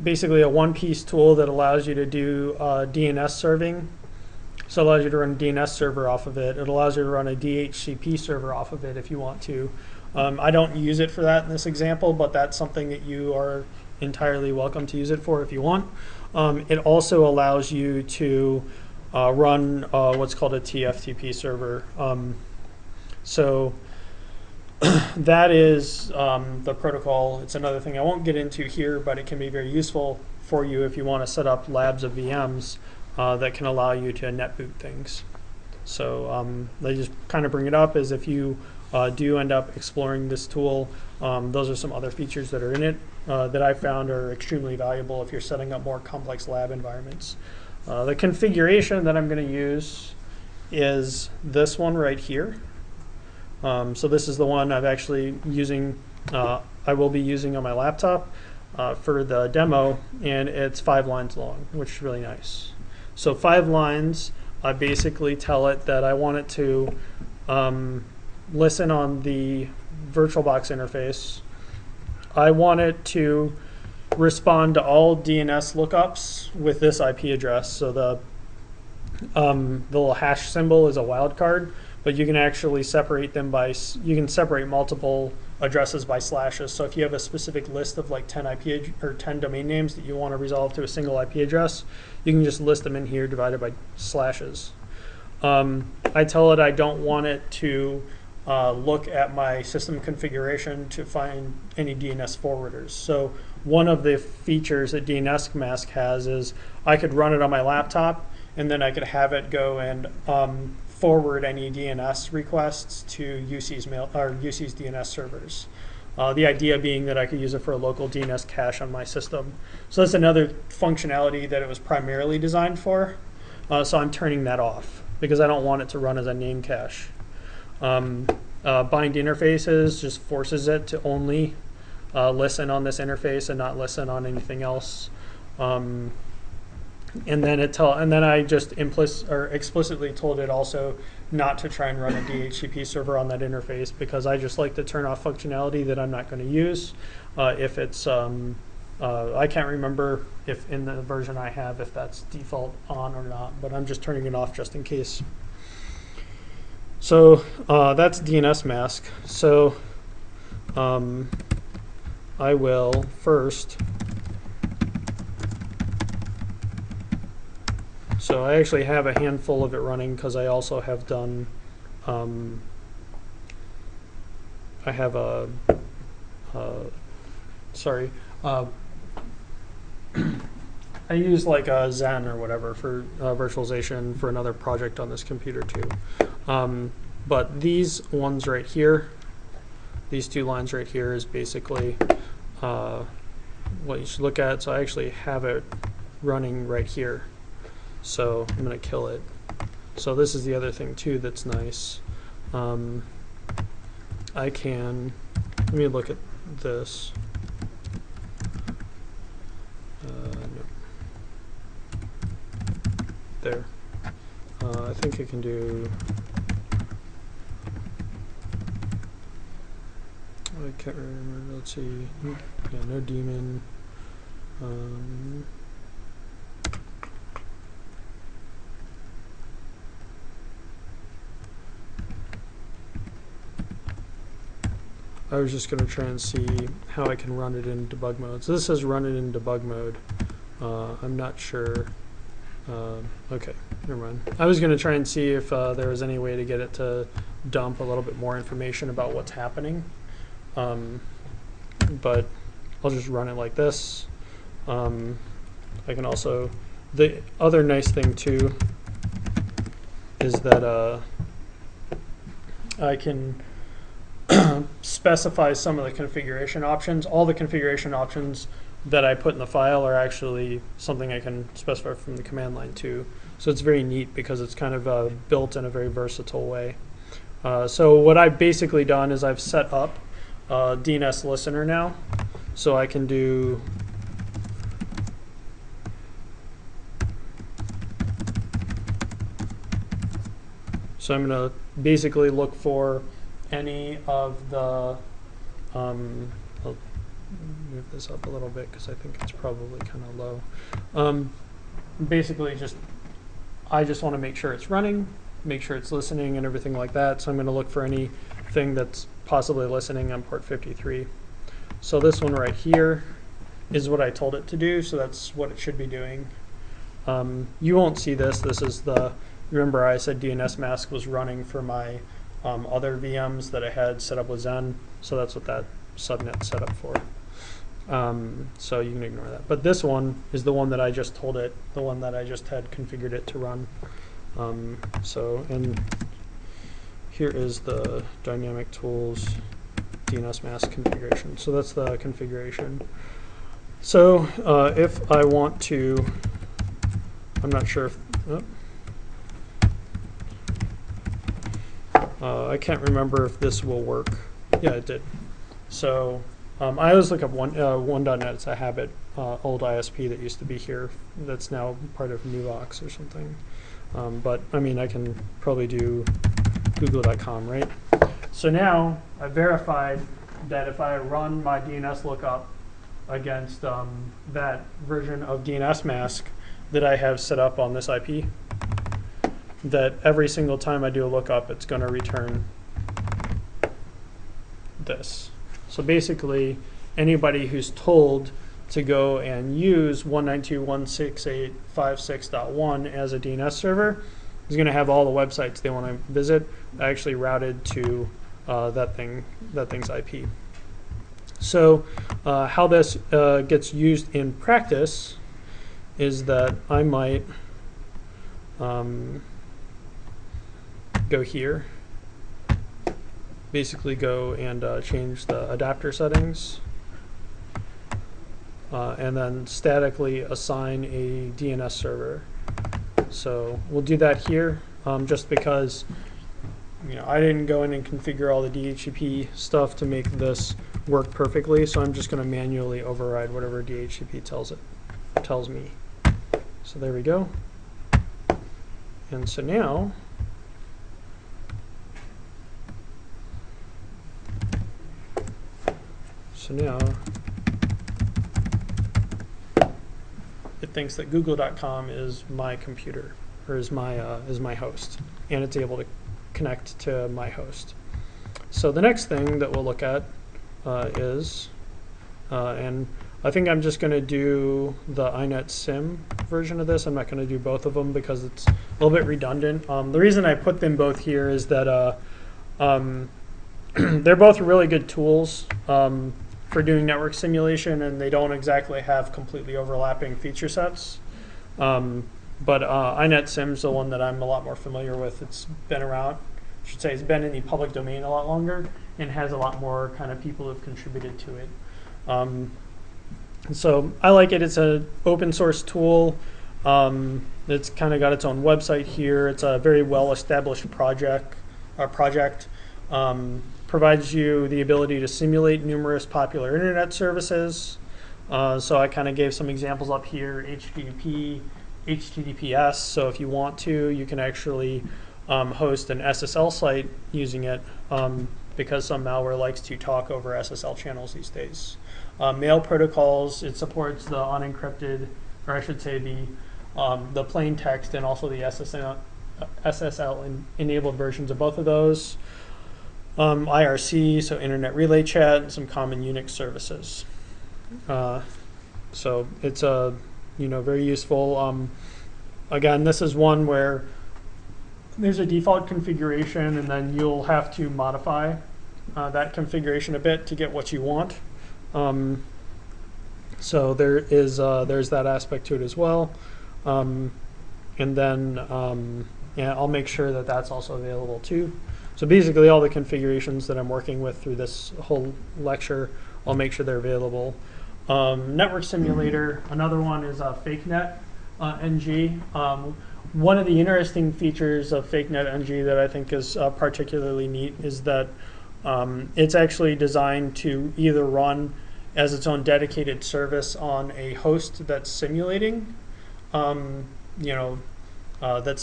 basically a one-piece tool that allows you to do DNS serving. So it allows you to run a DNS server off of it. It allows you to run a DHCP server off of it if you want to. I don't use it for that in this example, but that's something that you are entirely welcome to use it for if you want. It also allows you to run what's called a TFTP server. So that is the protocol. It's another thing I won't get into here, but it can be very useful for you if you want to set up labs of VMs that can allow you to net boot things. So they just kind of bring it up as if you do end up exploring this tool. Those are some other features that are in it that I found are extremely valuable if you're setting up more complex lab environments. The configuration that I'm going to use is this one right here. So this is the one I've actually using, I will be using on my laptop for the demo, and it's 5 lines long, which is really nice. So 5 lines, I basically tell it that I want it to listen on the VirtualBox interface. I want it to respond to all DNS lookups with this IP address. So the little hash symbol is a wildcard, but you can actually separate them by, you can separate multiple addresses by slashes. So if you have a specific list of like 10 or 10 domain names that you want to resolve to a single IP address, you can just list them in here divided by slashes. I tell it I don't want it to look at my system configuration to find any DNS forwarders. So one of the features that DNS mask has is I could run it on my laptop, and then I could have it go and forward any DNS requests to UC's DNS servers. The idea being that I could use it for a local DNS cache on my system. So that's another functionality that it was primarily designed for. So I'm turning that off because I don't want it to run as a name cache. Bind interfaces just forces it to only listen on this interface and not listen on anything else. And then I just explicitly told it also not to try and run a DHCP server on that interface, because I just like to turn off functionality that I'm not going to use. If it's I can't remember if in the version I have if that's default on or not, but I'm just turning it off just in case. So that's DNS mask. So I will first. So I actually have a handful of it running because I also have done. I have a. Sorry. I use like a Zen or whatever for virtualization for another project on this computer too. But these ones right here, these two lines right here is basically what you should look at. So I actually have it running right here. So I'm going to kill it. So this is the other thing too that's nice. I can, let me look at this. No. There. I think I can do, I can't remember, let's see, yeah, no daemon. I was just going to try and see how I can run it in debug mode. So this says run it in debug mode. I'm not sure. Okay, never mind. I was going to try and see if there was any way to get it to dump a little bit more information about what's happening. But I'll just run it like this. I can also, the other nice thing too is that I can specify some of the configuration options. All the configuration options that I put in the file are actually something I can specify from the command line too. So it's very neat because it's kind of built in a very versatile way. So what I've basically done is I've set up a DNS listener now. So I can do so I'm going to basically look for any of the I'll move this up a little bit because I think it's probably kind of low. Basically I just want to make sure it's running, make sure it's listening and everything like that. So I'm going to look for anything that's possibly listening on port 53. So this one right here is what I told it to do, so that's what it should be doing. You won't see this. This is the, remember I said DNS mask was running for my other VMs that I had set up with Zen, so that's what that subnet's set up for. So you can ignore that. But this one is the one that I just told it, the one that I just had configured it to run. And here is the dynamic tools DNS mask configuration. So that's the configuration. So if I want to, I'm not sure if, I can't remember if this will work. Yeah, it did. So I always look up one.net. It's a habit, old ISP that used to be here that's now part of Nuvox or something. But I mean, I can probably do google.com, right? So now I verified that if I run my DNS lookup against that version of DNS mask that I have set up on this IP, that every single time I do a lookup, it's going to return this. So basically, anybody who's told to go and use 192.168.56.1 as a DNS server is going to have all the websites they want to visit actually routed to that thing's IP. So how this gets used in practice is that I might go here, basically go and change the adapter settings, and then statically assign a DNS server. So we'll do that here. just because I didn't go in and configure all the DHCP stuff to make this work perfectly, so I'm just going to manually override whatever DHCP tells me. So there we go. And so now it thinks that google.com is my computer, or is my host, and it's able to connect to my host. So the next thing that we'll look at is, and I think I'm just going to do the iNetSim version of this. I'm not going to do both of them because it's a little bit redundant. The reason I put them both here is that they're both really good tools for doing network simulation, and they don't exactly have completely overlapping feature sets. But iNetSim is the one that I'm a lot more familiar with. It's been around, I should say, it's been in the public domain a lot longer and has a lot more kind of people who've contributed to it. So I like it. It's an open source tool. It's kind of got its own website here. It's a very well established project. Provides you the ability to simulate numerous popular internet services. So I kind of gave some examples up here: HTTP, HTTPS. So if you want to, you can actually host an SSL site using it, because some malware likes to talk over SSL channels these days. Mail protocols, it supports the unencrypted, or I should say the plain text and also the SSL enabled versions of both of those. IRC, so Internet Relay Chat, and some common Unix services. So it's very useful. Again, this is one where there's a default configuration, and then you'll have to modify that configuration a bit to get what you want. So there's that aspect to it as well. And then I'll make sure that that's also available too. So basically all the configurations that I'm working with through this whole lecture, I'll make sure they're available. Network simulator, another one is FakeNet NG. One of the interesting features of FakeNet NG that I think is particularly neat is that it's actually designed to either run as its own dedicated service on a host that's simulating, that's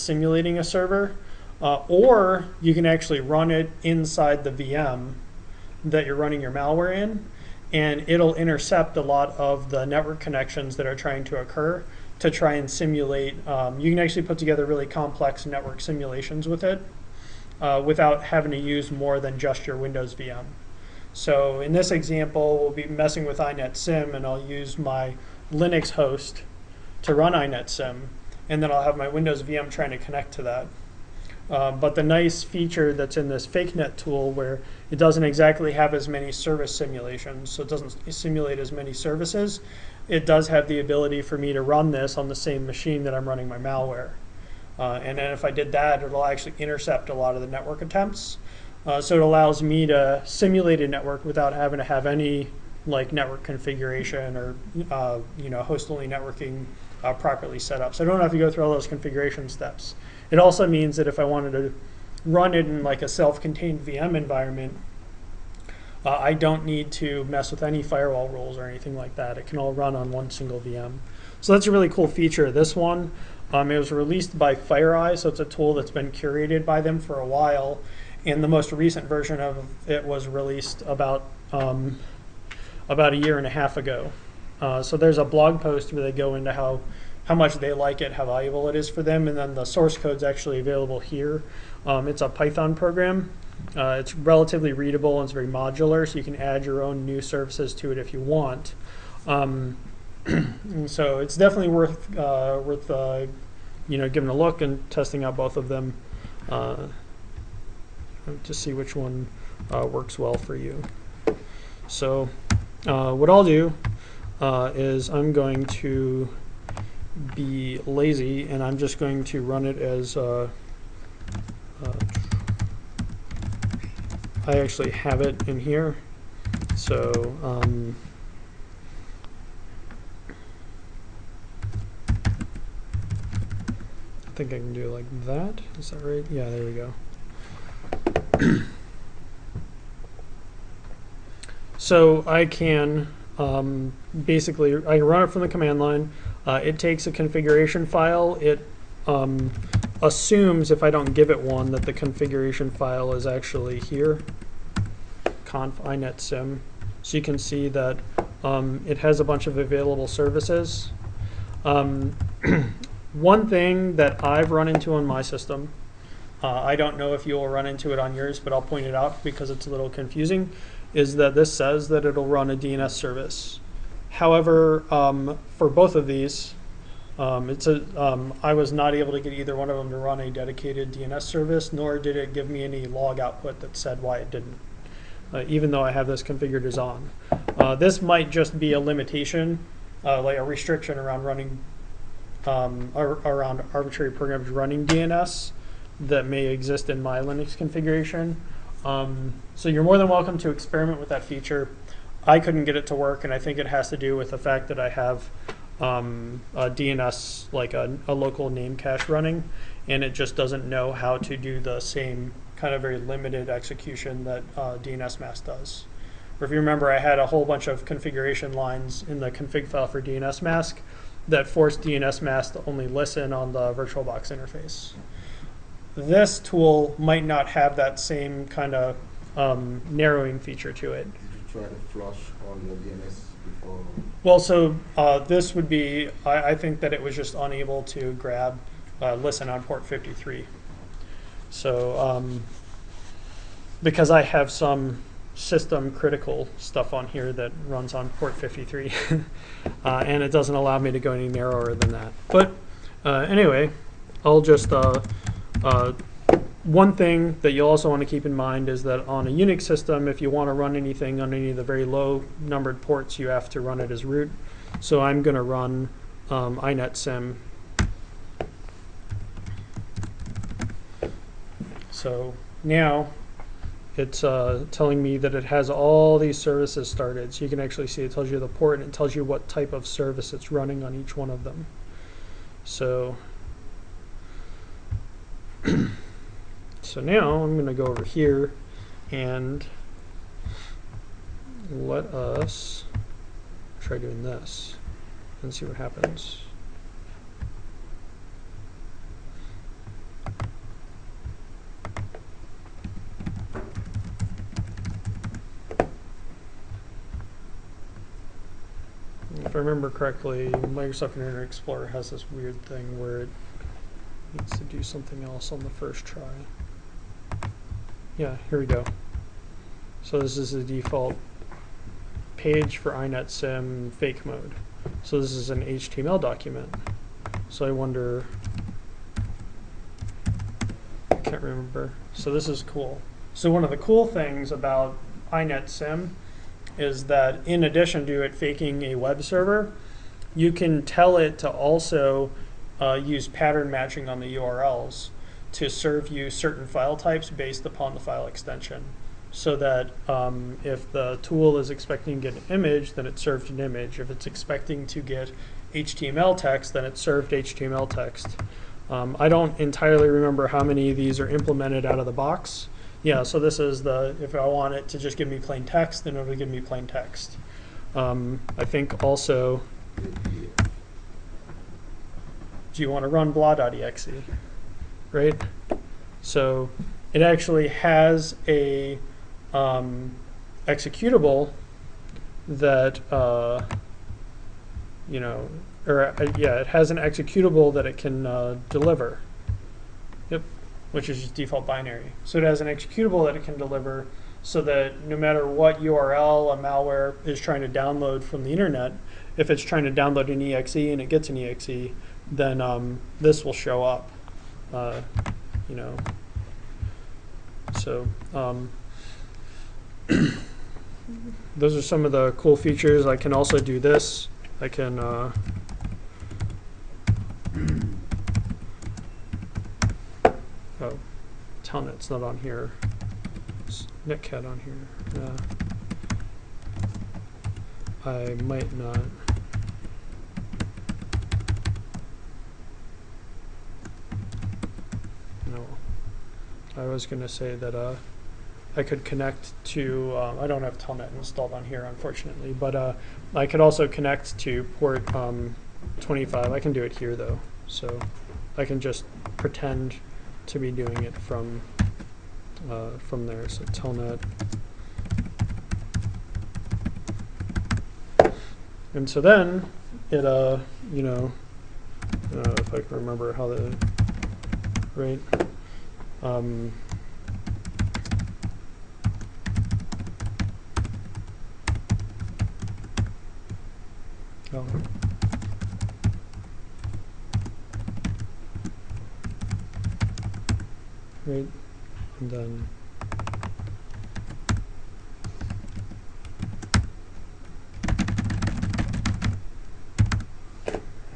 simulating a server, or you can actually run it inside the VM that you're running your malware in, and it'll intercept a lot of the network connections that are trying to occur to try and simulate. You can actually put together really complex network simulations with it without having to use more than just your Windows VM. So in this example, we'll be messing with iNetSim, and I'll use my Linux host to run iNetSim, and then I'll have my Windows VM trying to connect to that. But the nice feature that's in this FakeNet tool, where it doesn't exactly have as many service simulations, so it doesn't simulate as many services, it does have the ability for me to run this on the same machine that I'm running my malware. And then if I did that, it'll actually intercept a lot of the network attempts. So it allows me to simulate a network without having to have any network configuration or host-only networking properly set up. So I don't have to go through all those configuration steps. It also means that if I wanted to run it in a self-contained VM environment, I don't need to mess with any firewall rules or anything like that. It can all run on one single VM. So that's a really cool feature of this one. It was released by FireEye, so it's a tool that's been curated by them for a while. And the most recent version of it was released about a year and a half ago. So there's a blog post where they go into how much they like it, how valuable it is for them, and then the source code's actually available here. It's a Python program. It's relatively readable, and it's very modular, so you can add your own new services to it if you want. So it's definitely worth giving a look and testing out both of them to see which one works well for you. So what I'll do is I'm going to be lazy, and I'm just going to run it as I actually have it in here. So I think I can do it like that. Is that right? Yeah, there we go. So I can basically, I can run it from the command line. It takes a configuration file. It assumes, if I don't give it one, that the configuration file is actually here, conf inetsim. So you can see that it has a bunch of available services. One thing that I've run into on my system, I don't know if you'll run into it on yours, but I'll point it out because it's a little confusing, is that this says that it'll run a DNS service. However, for both of these, I was not able to get either one of them to run a dedicated DNS service, nor did it give me any log output that said why it didn't, even though I have this configured as on. This might just be a limitation, like a restriction around running, around arbitrary programs running DNS that may exist in my Linux configuration. So you're more than welcome to experiment with that feature. I couldn't get it to work, and I think it has to do with the fact that I have a DNS, like a local name cache running, and it just doesn't know how to do the same kind of very limited execution that DNSMask does. Or if you remember, I had a whole bunch of configuration lines in the config file for DNSMask that forced DNSMask to only listen on the VirtualBox interface. This tool might not have that same kind of narrowing feature to it. Did you try to flush all your DNS before? Well, so this would be, I think that it was just unable to grab listen on port 53. So because I have some system critical stuff on here that runs on port 53 and it doesn't allow me to go any narrower than that. But anyway, I'll just one thing that you'll also want to keep in mind is that on a Unix system, if you want to run anything on any of the very low numbered ports, you have to run it as root. So I'm going to run inetsim. So now it's telling me that it has all these services started. So you can actually see it tells you the port and it tells you what type of service it's running on each one of them. So so now I'm going to go over here and let us try doing this and see what happens. If I remember correctly, Microsoft Internet Explorer has this weird thing where it needs to do something else on the first try. Yeah, here we go. So this is the default page for inetsim fake mode. So this is an HTML document. So I wonder, I can't remember. So this is cool. So one of the cool things about inetsim is that in addition to it faking a web server, you can tell it to also use pattern matching on the URLs to serve you certain file types based upon the file extension. So that if the tool is expecting to get an image, then it served an image. If it's expecting to get HTML text, then it served HTML text. I don't entirely remember how many of these are implemented out of the box. Yeah, so this is the, if I want it to just give me plain text, then it'll give me plain text. I think also, do you want to run blah.exe, right? So it actually has a executable that, you know, or yeah, it has an executable that it can deliver. Yep, which is just default binary. So it has an executable that it can deliver so that no matter what URL a malware is trying to download from the internet, if it's trying to download an exe and it gets an exe, then this will show up, you know. So those are some of the cool features. I can also do this. I can oh, Telnet's not on here. It's Netcat on here. I might not. no, I was going to say that I could connect to, I don't have Telnet installed on here, unfortunately, but I could also connect to port 25. I can do it here, though, so I can just pretend to be doing it from there. So Telnet. And so then it, you know, if I can remember how the, right, oh, right, and then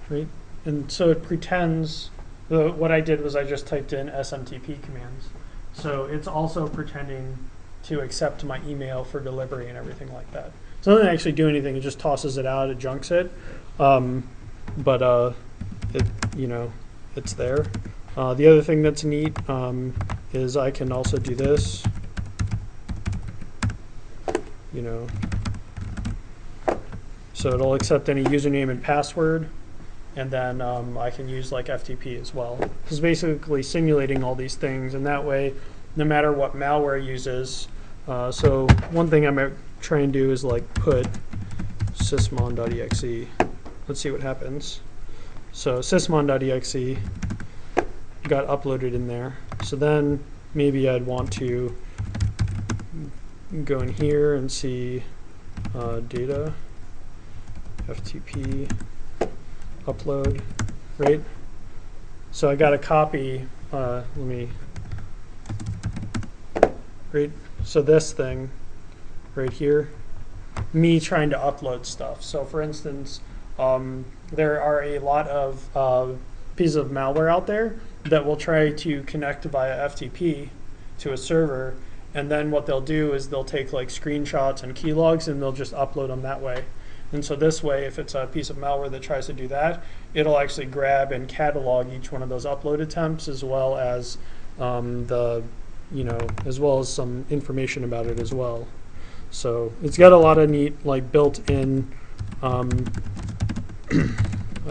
right, and so it pretends. What I did was I just typed in SMTP commands, so it's also pretending to accept my email for delivery and everything like that. So it doesn't actually do anything; it just tosses it out, it junks it, but it, you know, it's there. The other thing that's neat is I can also do this, you know, so it'll accept any username and password, and then I can use like FTP as well. It's basically simulating all these things, and that way, no matter what malware uses, so one thing I might try and do is like put sysmon.exe. Let's see what happens. So sysmon.exe got uploaded in there. So then maybe I'd want to go in here and see data, FTP, upload, right? So I got a copy, let me, right? So this thing right here, me trying to upload stuff. So for instance, there are a lot of pieces of malware out there that will try to connect via FTP to a server, and then what they'll do is they'll take like screenshots and keylogs and they'll just upload them that way. And so this way, if it's a piece of malware that tries to do that, it'll actually grab and catalog each one of those upload attempts, as well as as well as some information about it as well. So it's got a lot of neat like built-in. I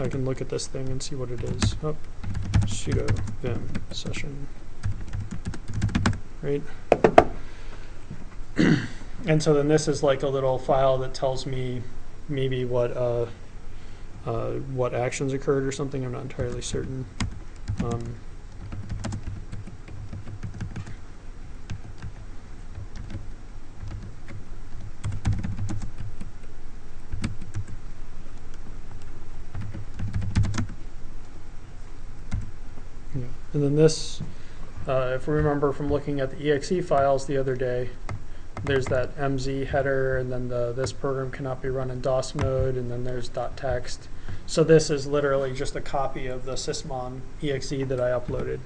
can look at this thing and see what it is. Oh, sudo vim session, right? And so then this is like a little file that tells me maybe what actions occurred or something. I'm not entirely certain. Yeah. And then this, if we remember from looking at the exe files the other day, there's that MZ header, and then this program cannot be run in DOS mode, and then there's .text. So this is literally just a copy of the sysmon exe that I uploaded.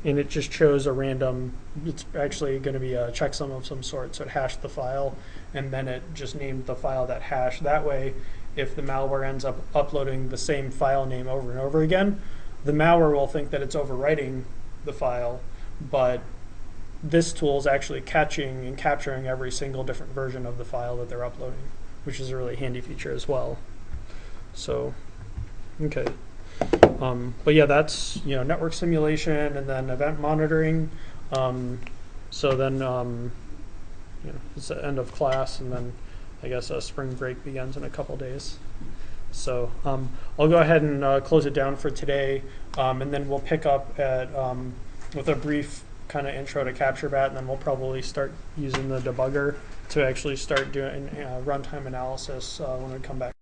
And it just chose a random, it's actually going to be a checksum of some sort, so it hashed the file, and then it just named the file that hash. That way, if the malware ends up uploading the same file name over and over again, the malware will think that it's overwriting the file, but this tool is actually catching and capturing every single different version of the file that they're uploading, which is a really handy feature as well. So, okay. But yeah, that's network simulation and then event monitoring. So then it's the end of class, and then I guess spring break begins in a couple days. So I'll go ahead and close it down for today, and then we'll pick up at with a brief kind of intro to CaptureBat, and then we'll probably start using the debugger to actually start doing runtime analysis when we come back.